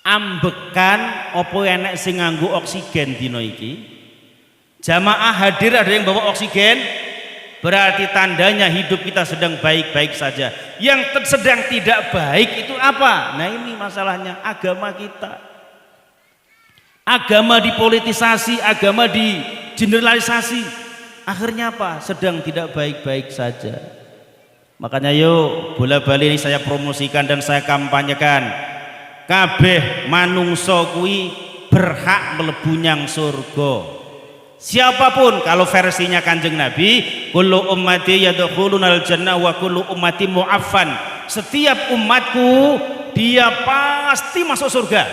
Ambekan opo enek sing nganggo oksigen dino iki. Jamaah hadir ada yang bawa oksigen, berarti tandanya hidup kita sedang baik-baik saja. Yang sedang tidak baik itu apa? Nah ini masalahnya agama kita. Agama dipolitisasi, agama digeneralisasi. Akhirnya apa? Sedang tidak baik-baik saja. Makanya yuk bola bali ini saya promosikan dan saya kampanyekan. Kabeh manungso kuwi berhak mlebu nyang surga. Siapapun, kalau versinya Kanjeng Nabi, kullu ummati yadkhulunal jannah wa kullu ummati mu'affan. Setiap umatku dia pasti masuk surga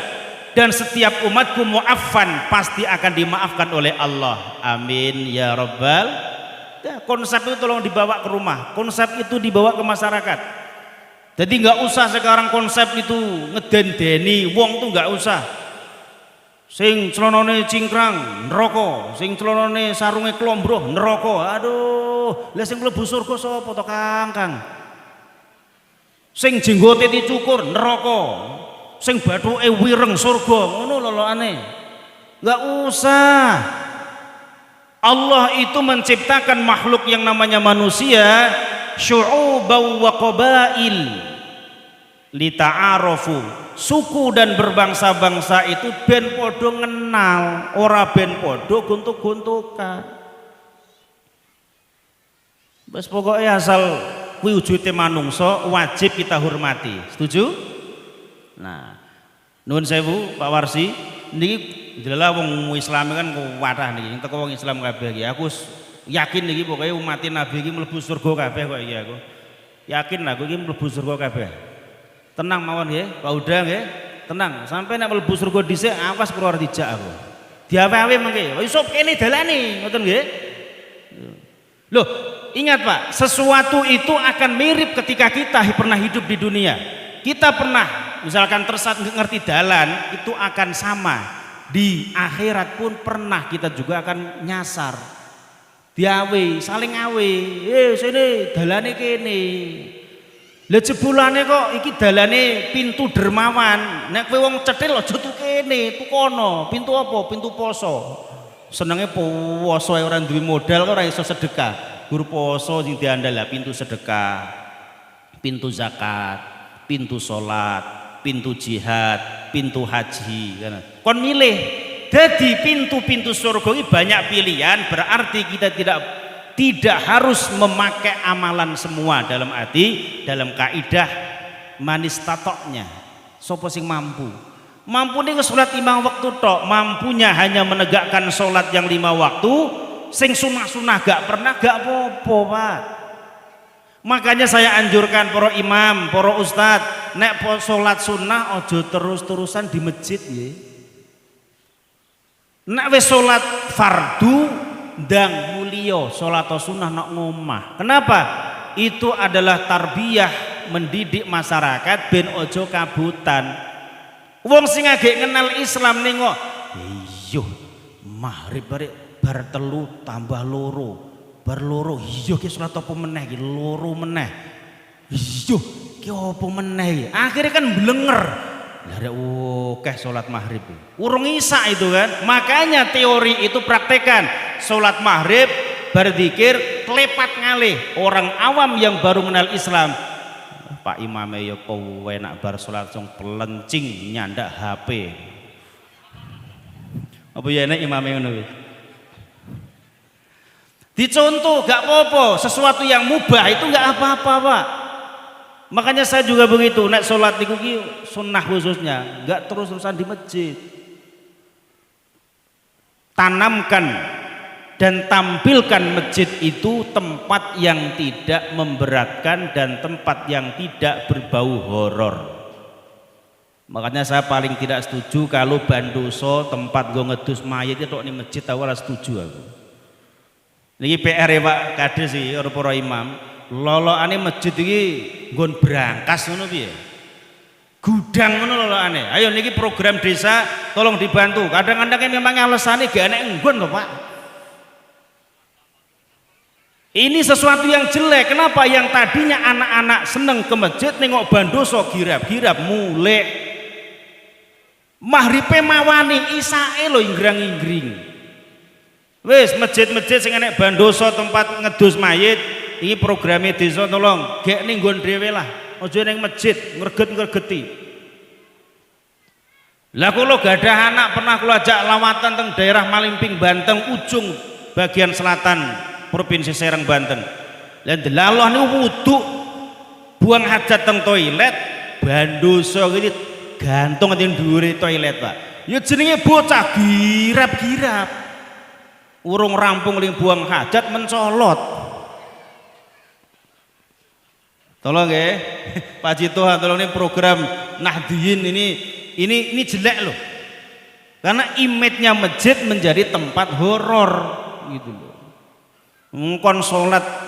dan setiap umatku mu'affan, pasti akan dimaafkan oleh Allah. Amin ya rabbal. Ya, konsep itu tolong dibawa ke rumah, konsep itu dibawa ke masyarakat. Jadi nggak usah sekarang konsep itu ngedendeni wong tuh nggak usah. Sing celonone cingkrang neraka, sing celonone sarunge klombroh neraka. Aduh, lah sing mlebu surga sapa to Kang? Sing jenggote dicukur neraka, sing bathuke wireng surga. Ngono lolokane. Enggak usah. Allah itu menciptakan makhluk yang namanya manusia syu'uban wa qabail lita'arofu. Suku dan berbangsa-bangsa itu ben podo ngenal, ora ben podo gontok-gontokan. Bes pokoknya asal kuwi wujude manungsa wajib kita hormati. Setuju? Nah, nuwun sewu Pak Warsi, niki delala wong Islam kan kuwatah niki, teko wong Islam kabeh iki. Aku yakin niki pokoknya umat Nabi iki mlebu surga kabeh kok iki aku. Yakin aku iki mlebu surga kabeh. Tenang mawon nggih, Pak Uda nggih. Tenang, sampai nek mlebu surga dhisik awas keluar dijak aku. Diawe-awe mengke. Wis sop kene dalane, ngoten nggih. Loh, ingat Pak, sesuatu itu akan mirip ketika kita pernah hidup di dunia. Kita pernah misalkan tersesat ngerti dalan, itu akan sama. Di akhirat pun pernah kita juga akan nyasar. Diawe, saling awe. Sini dalane kene. Lah jebulane kok iki dalane pintu dermawan. Nek kowe wong cethil aja tuku kene, tuku kono. Pintu apa? Pintu poso. Senenge poso ora duwe modal kok ora iso sedekah. Gur poso sing diandal pintu sedekah, pintu zakat, pintu salat, pintu jihad, pintu haji. Kon milih. Jadi pintu-pintu surga ini banyak pilihan, berarti kita tidak harus memakai amalan semua dalam arti dalam kaidah manis tatoknya. Sopo sing mampu nih sholat 5 waktu tok, mampunya hanya menegakkan sholat yang 5 waktu, sing sunah-sunah gak pernah gak apa-apa Pak. Makanya saya anjurkan para imam, para ustadz, nek sholat sunnah ojo terus-terusan di masjid ya. Nek wis sholat fardu ndang mulya salat sunah nak ngomah. Kenapa? Itu adalah tarbiyah mendidik masyarakat ben ojo kabutan. Wong sing agek kenal Islam ning kok iya maghrib bar 3 tambah loro. Bar loro iya ki salat apa meneh ki loro meneh. Iya ki apa meneh. Akhirnya kan blenger. Ada akeh sholat maghrib urung isya itu kan. Makanya teori itu praktekan sholat maghrib berzikir klepat ngalih. Orang awam yang baru mengenal Islam, Pak Imam ya kowe nak bar sholat song pelencing nyandak HP apa ya enak imam ngono. Dicontoh gak apa-apa, sesuatu yang mubah itu gak apa-apa Pak. Makanya saya juga begitu, nek sholat niku ki sunnah khususnya, enggak terus-terusan di masjid. Tanamkan dan tampilkan masjid itu tempat yang tidak memberatkan dan tempat yang tidak berbau horor. Makanya saya paling tidak setuju kalau bandoso tempat go ngedus mayit itu di masjid, aku ora setuju aku. Niki PR ya Pak Kades sih, para imam. Lolokane masjid iki nggon brankas ngono piye? Gudang ngono lolokane. Ayo niki program desa tolong dibantu. Kadang-kadang memang alasane gak enek nggon lho Pak. Ini sesuatu yang jelek. Kenapa yang tadinya anak-anak seneng ke masjid nengok bandoso girap-girap mulai mahripe mawani isae lho inggrang-inggring. Wis masjid-masjid sing enek bandoso tempat ngedus mayit. Ini programnya desa tolong gek ning nggon dhewe lah, aja ning masjid ngreget-ngregeti. Lah kula gadah anak pernah kula ajak lawatan teng daerah Malimping Banten ujung bagian selatan Provinsi Serang Banten. Lah delalah niku wudu buang hajat teng toilet bandoso iki gantung ning dhuwure toilet Pak. Ya jenenge bocah girap-girap. Urung rampung ling buang hajat mencolot. Tolong ya Pak Citohan, tolong ini program Nahdiyin ini jelek loh, karena image-nya masjid menjadi tempat horor gitu loh. Ngkon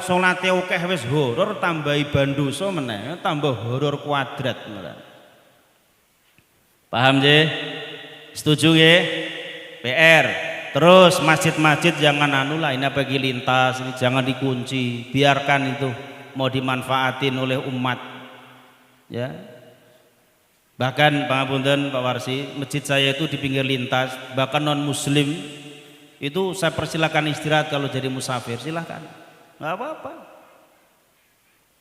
sholatnya oke wis horor, tambahi bandoso meneh tambah horor kuadrat malah. Paham je? Setuju ya? PR. Terus masjid-masjid jangan anu lah, ini bagi lintas, ini jangan dikunci, biarkan itu mau dimanfaatin oleh umat ya. Bahkan pangapunten Pak Warsi, masjid saya itu di pinggir lintas, bahkan non muslim itu saya persilakan istirahat kalau jadi musafir, silahkan, nggak apa-apa,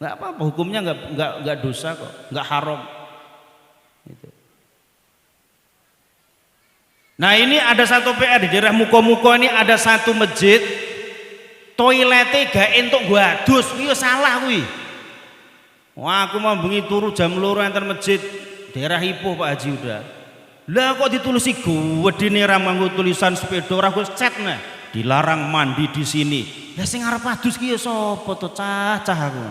nggak apa-apa, hukumnya nggak dosa kok, nggak haram gitu. Nah ini ada satu PR di daerah Muko-Muko ini, ada satu masjid toiletnya gak entuk gua dus, iya salah kuwi. Wah aku mau bengi turu jam 2 enter masjid daerah Ipoh Pak Haji udah. Lah kok ditulisi gedene ra nganggo tulisan sepeda ora gus cet nah. Dilarang mandi di sini. Lah sing arep adus ki ya sapa to cah aku.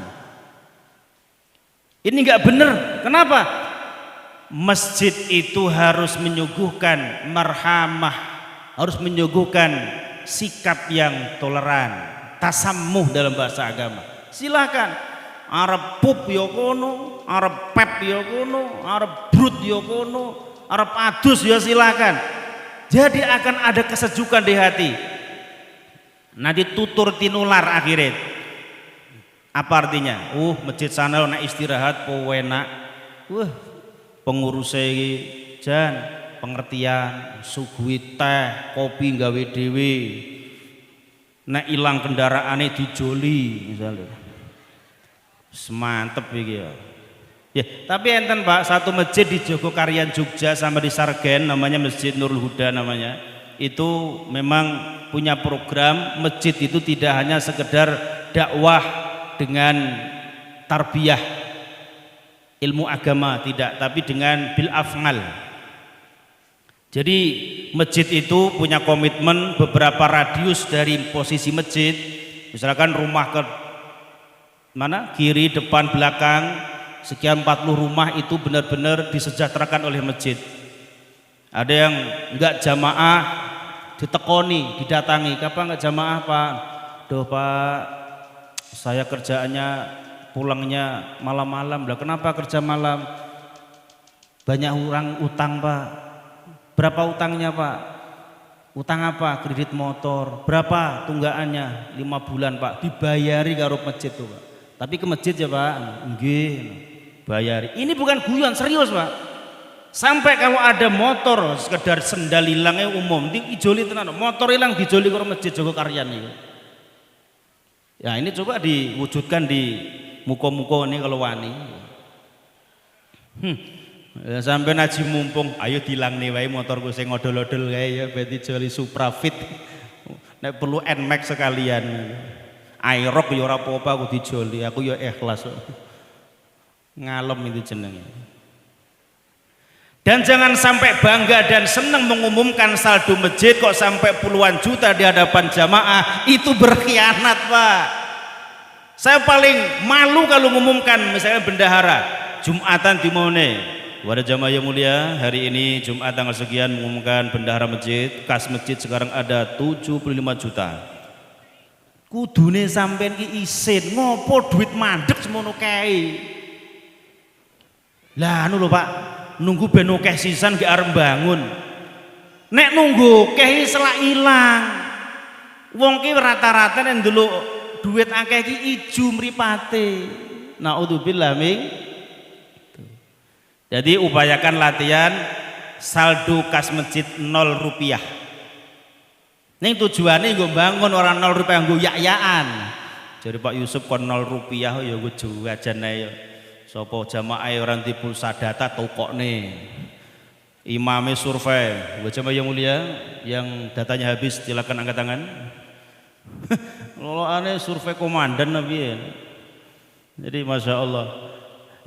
Ini enggak bener. Kenapa? Masjid itu harus menyuguhkan marhamah, harus menyuguhkan sikap yang toleran. Tasammuh dalam bahasa agama. Silakan Arab pup ya kono, Arab pep ya kono, Arab brut ya kono, Arab adus ya silakan. Jadi akan ada kesejukan di hati. Nah ditutur tinular akhirnya. Apa artinya? Masjid sana nak istirahat po enak. Pengurusnya jan pengertian, suguhi teh, kopi gawe dhewe. Nek ilang kendaraane dijoli misalnya. Semantep iki ya. Ya, tapi enten Pak, satu masjid di Jogokarian Jogja sama di Sargen namanya Masjid Nurul Huda namanya. Itu memang punya program masjid itu tidak hanya sekedar dakwah dengan tarbiyah ilmu agama tidak, tapi dengan bil afnal. Jadi masjid itu punya komitmen beberapa radius dari posisi masjid, misalkan rumah ke mana kiri, depan, belakang sekian 40 rumah itu benar-benar disejahterakan oleh masjid. Ada yang enggak jamaah ditekoni, didatangi, kapan enggak jamaah Pak? Duh Pak, saya kerjaannya pulangnya malam-malam. Lah kenapa kerja malam? Banyak orang utang Pak. Berapa utangnya Pak? Utang apa? Kredit motor. Berapa tunggakannya? 5 bulan Pak. Dibayari karo masjid tuh Pak. Tapi ke masjid ya Pak. Nggih, bayari. Ini bukan guyon, serius Pak. Sampai kalau ada motor sekedar sendal hilangnya umum, dijoli tenan. Motor hilang dijoli karo masjid Jogokarian itu. Ya ini coba diwujudkan di Muko-Muko ini kalau wani. Ya, sampai naji mumpung, ayo tilang nih wae motorku sing odol-odol kae ya berarti joli Supra Fit. Nek perlu Nmax sekalian. Aerox ya ora apa-apa aku dijoli, aku ya ikhlas. Ngalem itu jenenge. Dan jangan sampai bangga dan senang mengumumkan saldo masjid kok sampai puluhan juta di hadapan jamaah, itu berkhianat Pak. Saya paling malu kalau mengumumkan misalnya bendahara Jumatan dimone, wadah jamaah yang mulia, hari ini Jumat tanggal sekian mengumumkan bendahara masjid, kas masjid sekarang ada 75 juta. Kudune sampean ki isin, ngopo duit mandek semono kae. Lah anu lho Pak, nunggu ben akeh sisan ki arep bangun. Nek nunggu akeh selak ilang. Wong ki rata-rata nek ndelok duit akeh ki iju mripate. Naudzubillah min. Jadi upayakan latihan saldo kas masjid 0 rupiah. Ning tujuane nggo bangun orang 0 rupiah nggo yak-yakan. Jadi Pak Yusuf kon 0 rupiah ya nggo jajan ae ya. Sapa jamaah orang di pulsa data tokokne. Imame survei, buat jamaah yang mulia yang datanya habis silakan angkat tangan. Lolo aneh survei komandan Nabi. Jadi Masya Allah.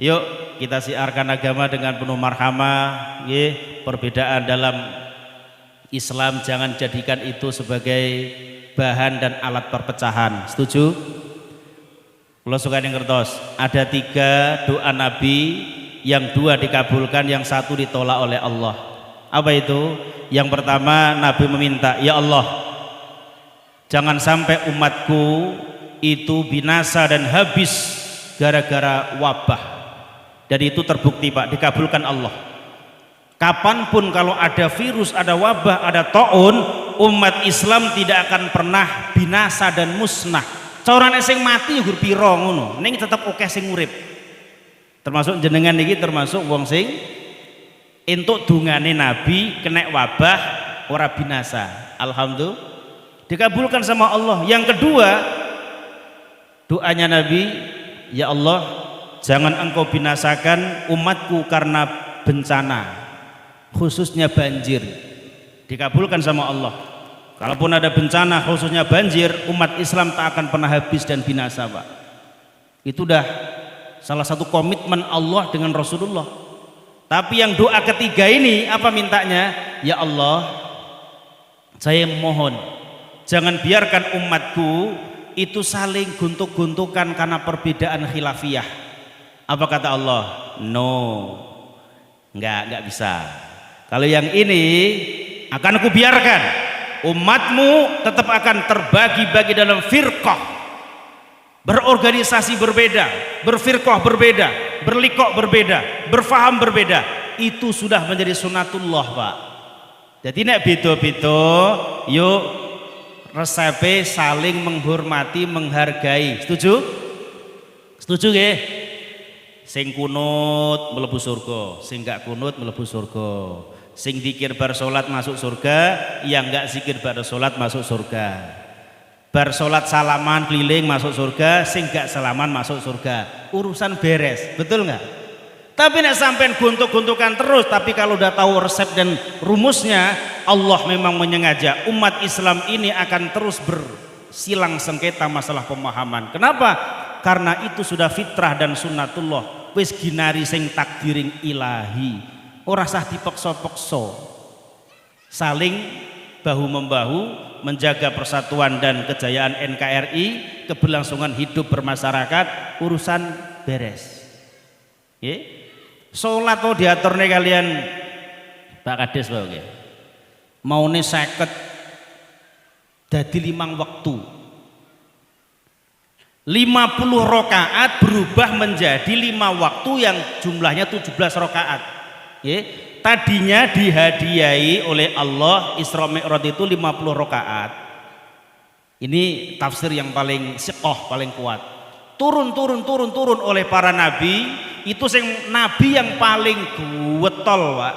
Yuk kita siarkan agama dengan penuh marhamah. Perbedaan dalam Islam jangan jadikan itu sebagai bahan dan alat perpecahan. Setuju? Kalau suka yang kertas, ada 3 doa Nabi, yang 2 dikabulkan, yang 1 ditolak oleh Allah. Apa itu? Yang pertama Nabi meminta, ya Allah, jangan sampai umatku itu binasa dan habis gara-gara wabah. Dan itu terbukti Pak, dikabulkan Allah. Kapanpun kalau ada virus, ada wabah, ada taun, umat Islam tidak akan pernah binasa dan musnah. Corane sing mati yugur piro ngono, ning tetep akeh sing urip. Termasuk jenengan iki termasuk wong sing entuk dungane Nabi kena wabah ora binasa. Alhamdulillah dikabulkan sama Allah. Yang kedua doanya Nabi, ya Allah, jangan engkau binasakan umatku karena bencana, khususnya banjir. Dikabulkan sama Allah. Kalaupun ada bencana khususnya banjir, umat Islam tak akan pernah habis dan binasa Pak. Itu dah salah satu komitmen Allah dengan Rasulullah. Tapi yang doa ketiga ini apa mintanya? Ya Allah, saya mohon jangan biarkan umatku itu saling guntuk-guntukan karena perbedaan khilafiyah. Apa kata Allah? No, enggak bisa. Kalau yang ini akan aku biarkan, umatmu tetap akan terbagi-bagi dalam firqah, berorganisasi berbeda, berfirqah berbeda, berlikok berbeda, berfaham berbeda. Itu sudah menjadi sunatullah Pak. Jadi nek beda-beda, yuk resepe saling menghormati, menghargai. Setuju? Setuju nggih? Sing kunut mlebu surga, sing gak kunut mlebu surga. Sing zikir bar salat masuk surga, yang enggak zikir bar salat masuk surga. Bar salat salaman keliling masuk surga, sing enggak salaman masuk surga. Urusan beres, betul enggak? Tapi nek sampean gontok-gontokan terus, tapi kalau udah tahu resep dan rumusnya, Allah memang menyengaja umat Islam ini akan terus bersilang sengketa masalah pemahaman. Kenapa? Karena itu sudah fitrah dan sunnatullah. Wis ginari sing takdiring ilahi. Ora sah dipeksa-peksa, saling bahu membahu menjaga persatuan dan kejayaan NKRI, keberlangsungan hidup bermasyarakat, urusan beres. Sholat tuh diaturnya kalian Pak Kades Pak, maune 50 dadi 5 waktu, 50 rakaat berubah menjadi 5 waktu yang jumlahnya 17 rakaat. Tadinya dihadiahi oleh Allah Isra Mi'raj itu 50 rakaat. Ini tafsir yang paling siqah, paling kuat. Turun oleh para nabi. Itu sing nabi yang paling getol Pak.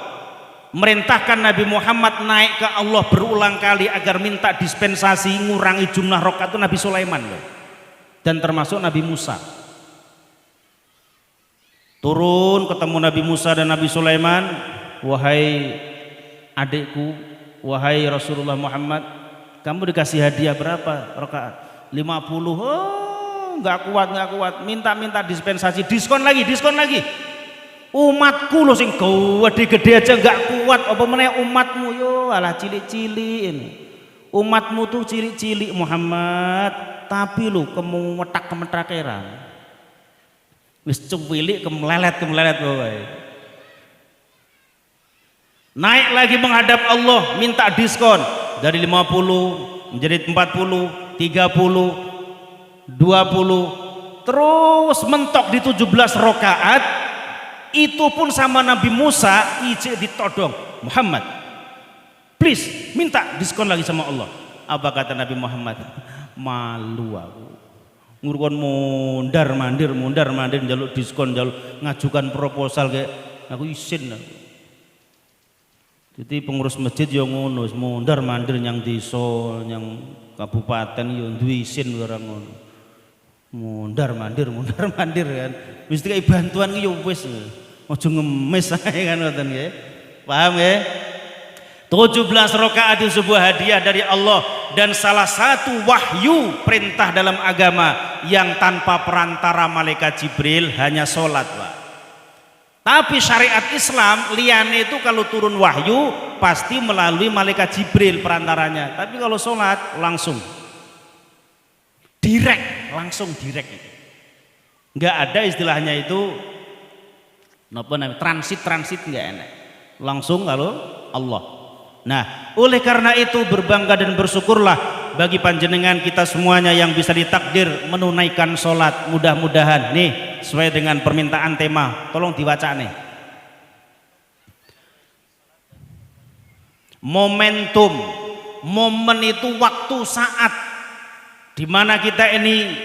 Merintahkan Nabi Muhammad naik ke Allah berulang kali agar minta dispensasi ngurangi jumlah rakaat itu Nabi Sulaiman loh. Dan termasuk Nabi Musa. Turun ketemu Nabi Musa dan Nabi Sulaiman, wahai adikku, wahai Rasulullah Muhammad, kamu dikasih hadiah berapa rakaat? 50. Oh, nggak kuat, minta dispensasi, diskon lagi. Umatku loh sing gede aja nggak kuat, apa meneh umatmu yo alah cilik-cilik ini. Umatmu tuh cilik-cilik Muhammad, tapi lu kemetak era. Wis cuwilik kemelelet pokoknya. Naik lagi menghadap Allah, minta diskon dari 50 menjadi 40, 30, 20, terus mentok di 17 rakaat. Itu pun sama Nabi Musa ijek ditodong, Muhammad please minta diskon lagi sama Allah. Apa kata Nabi Muhammad? Malu aku ngurukon mundar mandir jaluk diskon, jaluk ngajukan proposal kayak aku isin. Jadi pengurus masjid yang ngono mundar mandir yang desa, yang kabupaten yang duwe isin orang ngono. Mundar mandir kan. Wis dikai bantuan ki yo wis. Ojo ngemis ae kan ngoten nggih. Paham nggih? 17 rakaat itu sebuah hadiah dari Allah dan salah satu wahyu perintah dalam agama yang tanpa perantara malaikat Jibril, hanya sholat, Pak. Tapi syariat Islam liyane itu kalau turun wahyu pasti melalui malaikat Jibril perantaranya. Tapi kalau sholat langsung direct itu. Nggak ada istilahnya itu apa namanya transit nggak enak. Langsung kalau Allah. Nah, oleh karena itu berbangga dan bersyukurlah bagi panjenengan kita semuanya yang bisa ditakdir menunaikan sholat. Mudah-mudahan nih sesuai dengan permintaan tema, tolong dibaca nih. Momen itu waktu saat di mana kita ini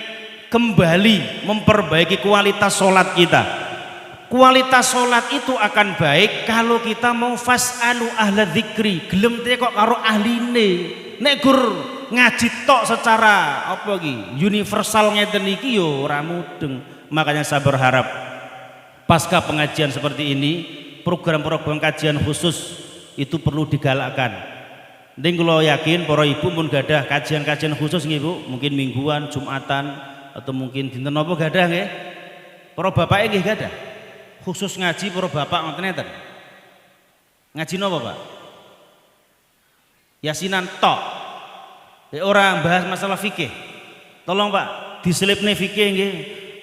kembali memperbaiki kualitas sholat kita. Kualitas sholat itu akan baik kalau kita mau fas'alu ahla dzikri, gelem teh kok karo ahline. Nek gur ngaji tok secara apa iki universal ngeten iki yo ora mudeng. Makanya saya berharap pasca pengajian seperti ini program-program kajian khusus itu perlu digalakkan. Ning kula yakin para ibu mun gadah kajian-kajian khusus nggih Bu, mungkin mingguan, Jumatan atau mungkin dinten napa gadah nggih. Para bapak nggih gadah. Khusus ngaji para bapak ngoten neten. Ngaji napa, Pak? Yasinan tok. Orang bahas masalah fikih. Tolong Pak, diselipne fikih nggih.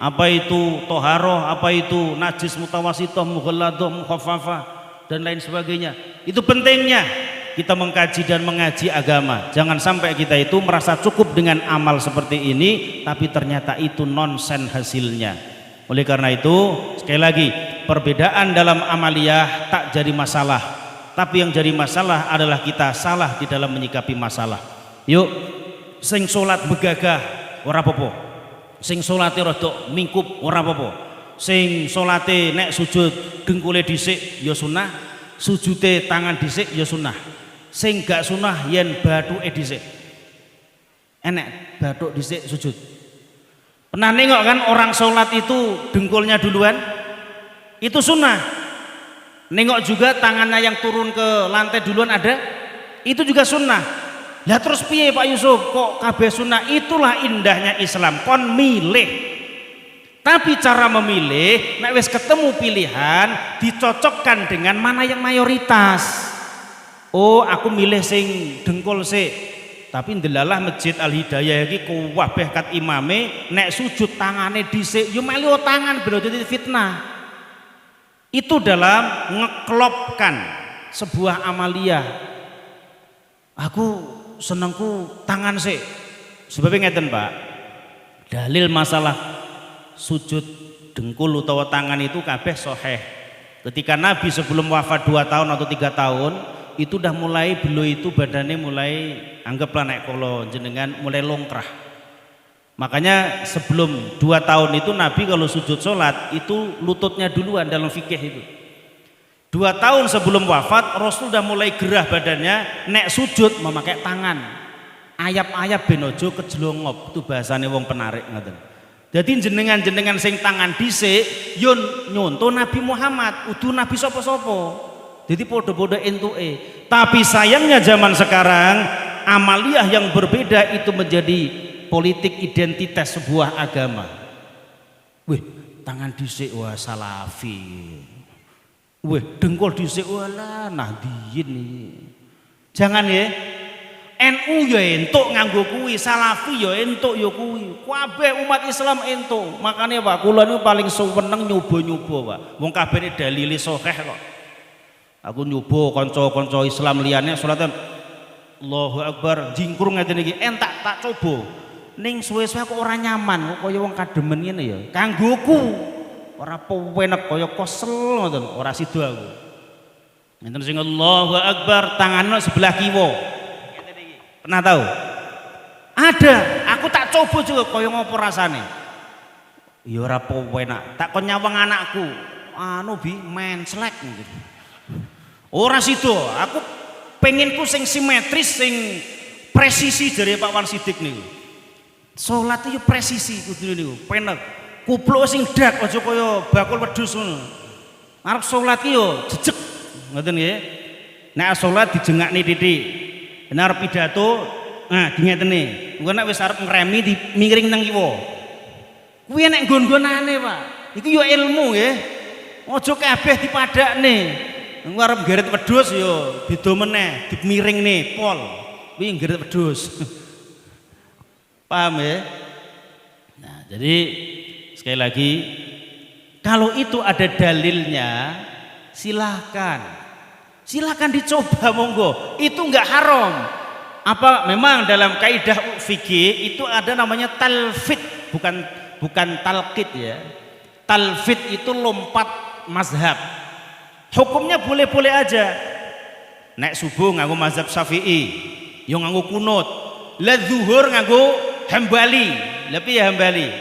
Apa itu toharoh, apa itu najis mutawasithah, mughalladah, mukhaffafah dan lain sebagainya. Itu pentingnya kita mengkaji dan mengaji agama. Jangan sampai kita itu merasa cukup dengan amal seperti ini tapi ternyata itu nonsen hasilnya. Oleh karena itu sekali lagi perbedaan dalam amaliyah tak jadi masalah, tapi yang jadi masalah adalah kita salah di dalam menyikapi masalah. Yuk sing salat begagah ora apa-apa, sing salate rada mingkup ora apa-apa, sing salate nek sujud dengkule dhisik ya sunah, sujude tangan dhisik ya sunah, sing gak sunah yen bathuke dhisik. Enek bathuk dhisik sujud. Pernah nengok kan orang sholat itu dengkulnya duluan? Itu sunnah. Nengok juga tangannya yang turun ke lantai duluan ada? Itu juga sunnah. Lah terus piye Pak Yusuf? Kok kabeh sunnah? Itulah indahnya Islam. Kon milih. Tapi cara memilih, nek wis ketemu pilihan, dicocokkan dengan mana yang mayoritas. Oh, aku milih sing dengkul sik. Tapi ndelalah Masjid Al Hidayah iki kuwabeh kat imame nek sujud tangane dhisik yo melu tangan ben dadi fitnah. Itu dalam ngeklopkan sebuah amaliyah. Aku senengku tangan sik. Sebabnya ngeten Pak. Dalil masalah sujud dengkul utawa tangan itu kabeh sahih. Ketika Nabi sebelum wafat 2 tahun atau 3 tahun itu udah mulai beliau itu badannya mulai anggaplah naik kolo jenengan mulai longkrah. Makanya sebelum 2 tahun itu Nabi kalau sujud sholat itu lututnya duluan dalam fikih itu. 2 tahun sebelum wafat Rasul udah mulai gerah badannya, nek sujud memakai tangan. Ayap-ayap benojo kejelongop itu bahasanya wong penarik ngoten. Jadi jenengan sing tangan dhisik yun nyonto Nabi Muhammad, udu Nabi sapa-sapa. Jadi podo-podo entuke. Tapi sayangnya zaman sekarang amaliyah yang berbeda itu menjadi politik identitas sebuah agama. Wih, tangan dhisik wah salafi. Wih, dengkul dhisik wala Nahdliyin iki. Jangan ya. NU ya entuk nganggo kuwi, Salafi ya entuk ya kuwi. Kabeh umat Islam entuk. Makane Pak, kula niku paling seneng nyoba-nyoba, Pak. Wong kabeh dalile sahih kok. Aku nyoba kanca-kanca Islam liyane salatan Allahu Akbar jingkrung ngeten iki entak tak coba. Ning suwe-suwe kok ora nyaman, kok kaya wong kademen ngene ya. Kanggoku ora penak kaya kosel ngoten, ora sida aku. Ngenten sing Allahu Akbar tangannya sebelah kiwa. Pernah tahu? Ada, aku tak coba juga kaya ngopo rasane. Ya ora penak, tak kon nyawang anakku. Anu bi menslek gitu. Ora sida, aku penginku sing simetris, sing presisi dari Pak Wan Sidik niku. Salat iki presisi kudu niku, penak. Kupluk sing dak aja kaya bakul wedhus ngono. Arep salat ki yo jejeg. Ngoten nggih. Nek salat dijengakne titik. Nek arep pidato, nah dingetene. Engko nek wis arep ngremi miring nang kiwa. Kuwi nek nggon-nggonane, Pak. Iki yo ilmu nggih. Aja kabeh dipadakne. Engko arep geret wedhus yo beda meneh, dimiringne pol. Kuwi geret wedhus. Paham ya? Nah, jadi sekali lagi kalau itu ada dalilnya silahkan dicoba monggo, itu enggak haram. Apa memang dalam kaidah fikih itu ada namanya talfid, bukan talqid ya. Talfid itu lompat mazhab, hukumnya boleh-boleh aja. Nek subuh nganggo mazhab Syafi'i yang nganggo kunut, la zuhur nganggo Hambali, lebih ya Hambali.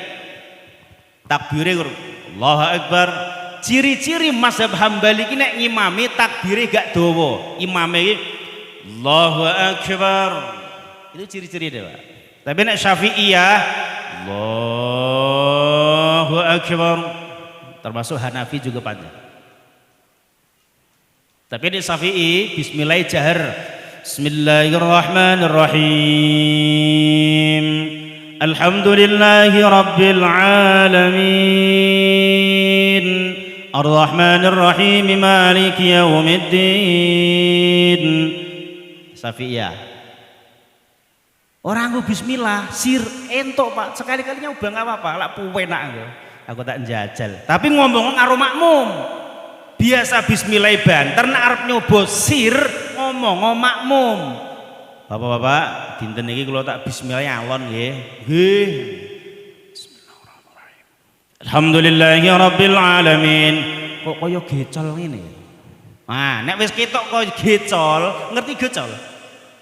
Takbire Allahu Akbar. Ciri-ciri mazhab Hambali iki nek ngimami takbire gak dawa. Imame iki Allahu Akbar. Itu ciri-ciri dia, Pak. Tapi nek Syafi'iyah Allahu Akbar. Termasuk Hanafi juga panjang. Tapi di Syafi'i bismillah jahar. Bismillahirrahmanirrahim. Alhamdulillahi rabbil alamin. Ar-Rahmanir-Rahim Maliki Yaumiddin. Syafi'iyah. Orang nggo bismillah sir entuk, Pak. Sekali-kali nyoba enggak apa-apa, lak puwenak aku tak njajal. Tapi ngomong karo makmum. Biasa bismillah banter nek arep nyoba sir ngomong makmum. Bapak-bapak, dinten iki kula tak bismillah alon nggih. Nggih. Bismillahirrahmanirrahim. Alhamdulillahi rabbil alamin. Kok kaya gecol ngene. Nah, nek wis ketok kaya gecol, ngerti gecol?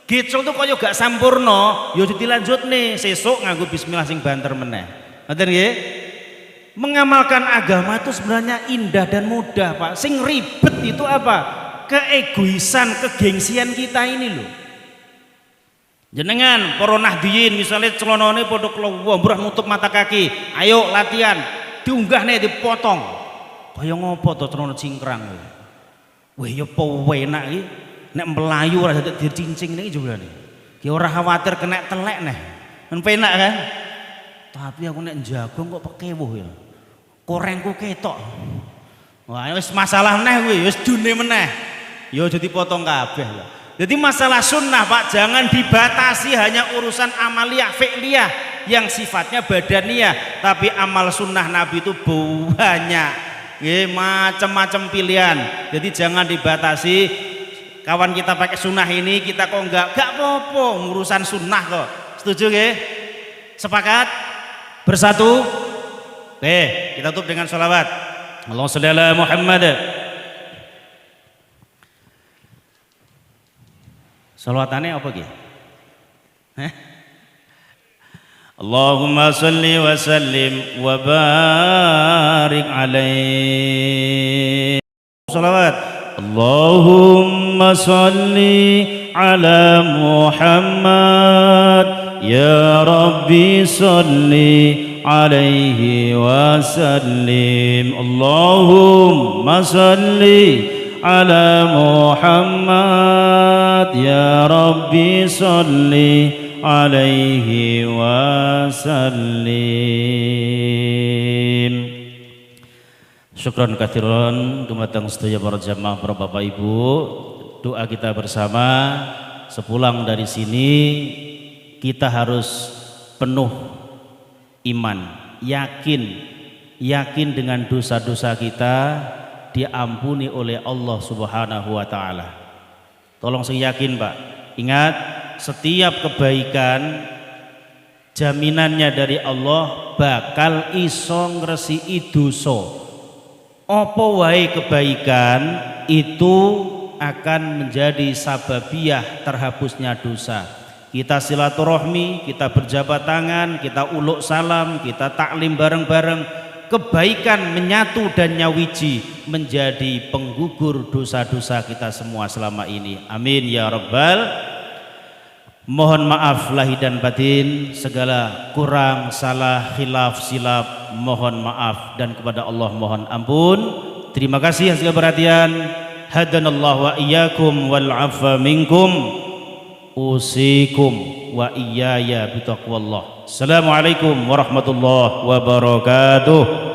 Gecol tuh kaya gak sampurna, ya dilanjutne sesuk nganggo bismillah sing banter meneh. Ngoten nggih? Mengamalkan agama itu sebenarnya indah dan mudah, Pak. Sing ribet itu apa? Keegoisan, kegengsian kita ini loh. Jenengan para Nahdliyin misalnya celanane padha klombrah nutup mata kaki. Ayo latihan, diunggah nih dipotong. Kaya ngopo to celana cingkrang kowe. Wah ya penak iki. Nek melayu ora dadak dicincing niki jebulane. Ki ora khawatir kena telek neh. Men penak kan? Tapi aku nek njagong kok pekewuh ya. Korengku ketok. Wah, wis masalah meneh kuwi, wis dune meneh. Ya aja dipotong kabeh lho. Jadi masalah sunnah, Pak, jangan dibatasi hanya urusan amaliyah fi'liyah yang sifatnya badaniyah, tapi amal sunnah Nabi itu banyak. Nggih, macam-macam pilihan. Jadi jangan dibatasi. Kawan kita pakai sunnah ini, kita kok enggak apa-apa urusan sunnah kok. Setuju nggih? Sepakat? Bersatu? Oke, kita tutup dengan sholawat. Allahumma sholli ala Muhammad. Sholawatannya apa gitu? Allahumma sholli wa sallim wa barik alaihi. Sholawat. Allahumma sholli ala Muhammad. Ya Rabbi sholli alaihi wasallim. Allahumma salli ala Muhammad. Ya Rabbi salli alaihi wasallim. Syukran katsiran dumateng sedaya para jamaah, para bapak ibu. Doa kita bersama sepulang dari sini, kita harus penuh iman, yakin dengan dosa-dosa kita diampuni oleh Allah Subhanahu wa taala. Tolong sing yakin, Pak. Ingat, setiap kebaikan jaminannya dari Allah bakal iso ngresiki dosa. Apa wae kebaikan itu akan menjadi sababiyah terhapusnya dosa. Kita silaturahmi, kita berjabat tangan, kita uluk salam, kita taklim bareng-bareng, kebaikan menyatu dan nyawiji menjadi penggugur dosa-dosa kita semua selama ini. Amin ya rabbal. Mohon maaf lahir dan batin, segala kurang, salah, khilaf, silap, mohon maaf, dan kepada Allah mohon ampun. Terima kasih atas perhatian. Hadanallahu wa iyyakum wal afa minkum, usikum wa iyaya bitaqwallah. Assalamualaikum warahmatullahi wabarakatuh.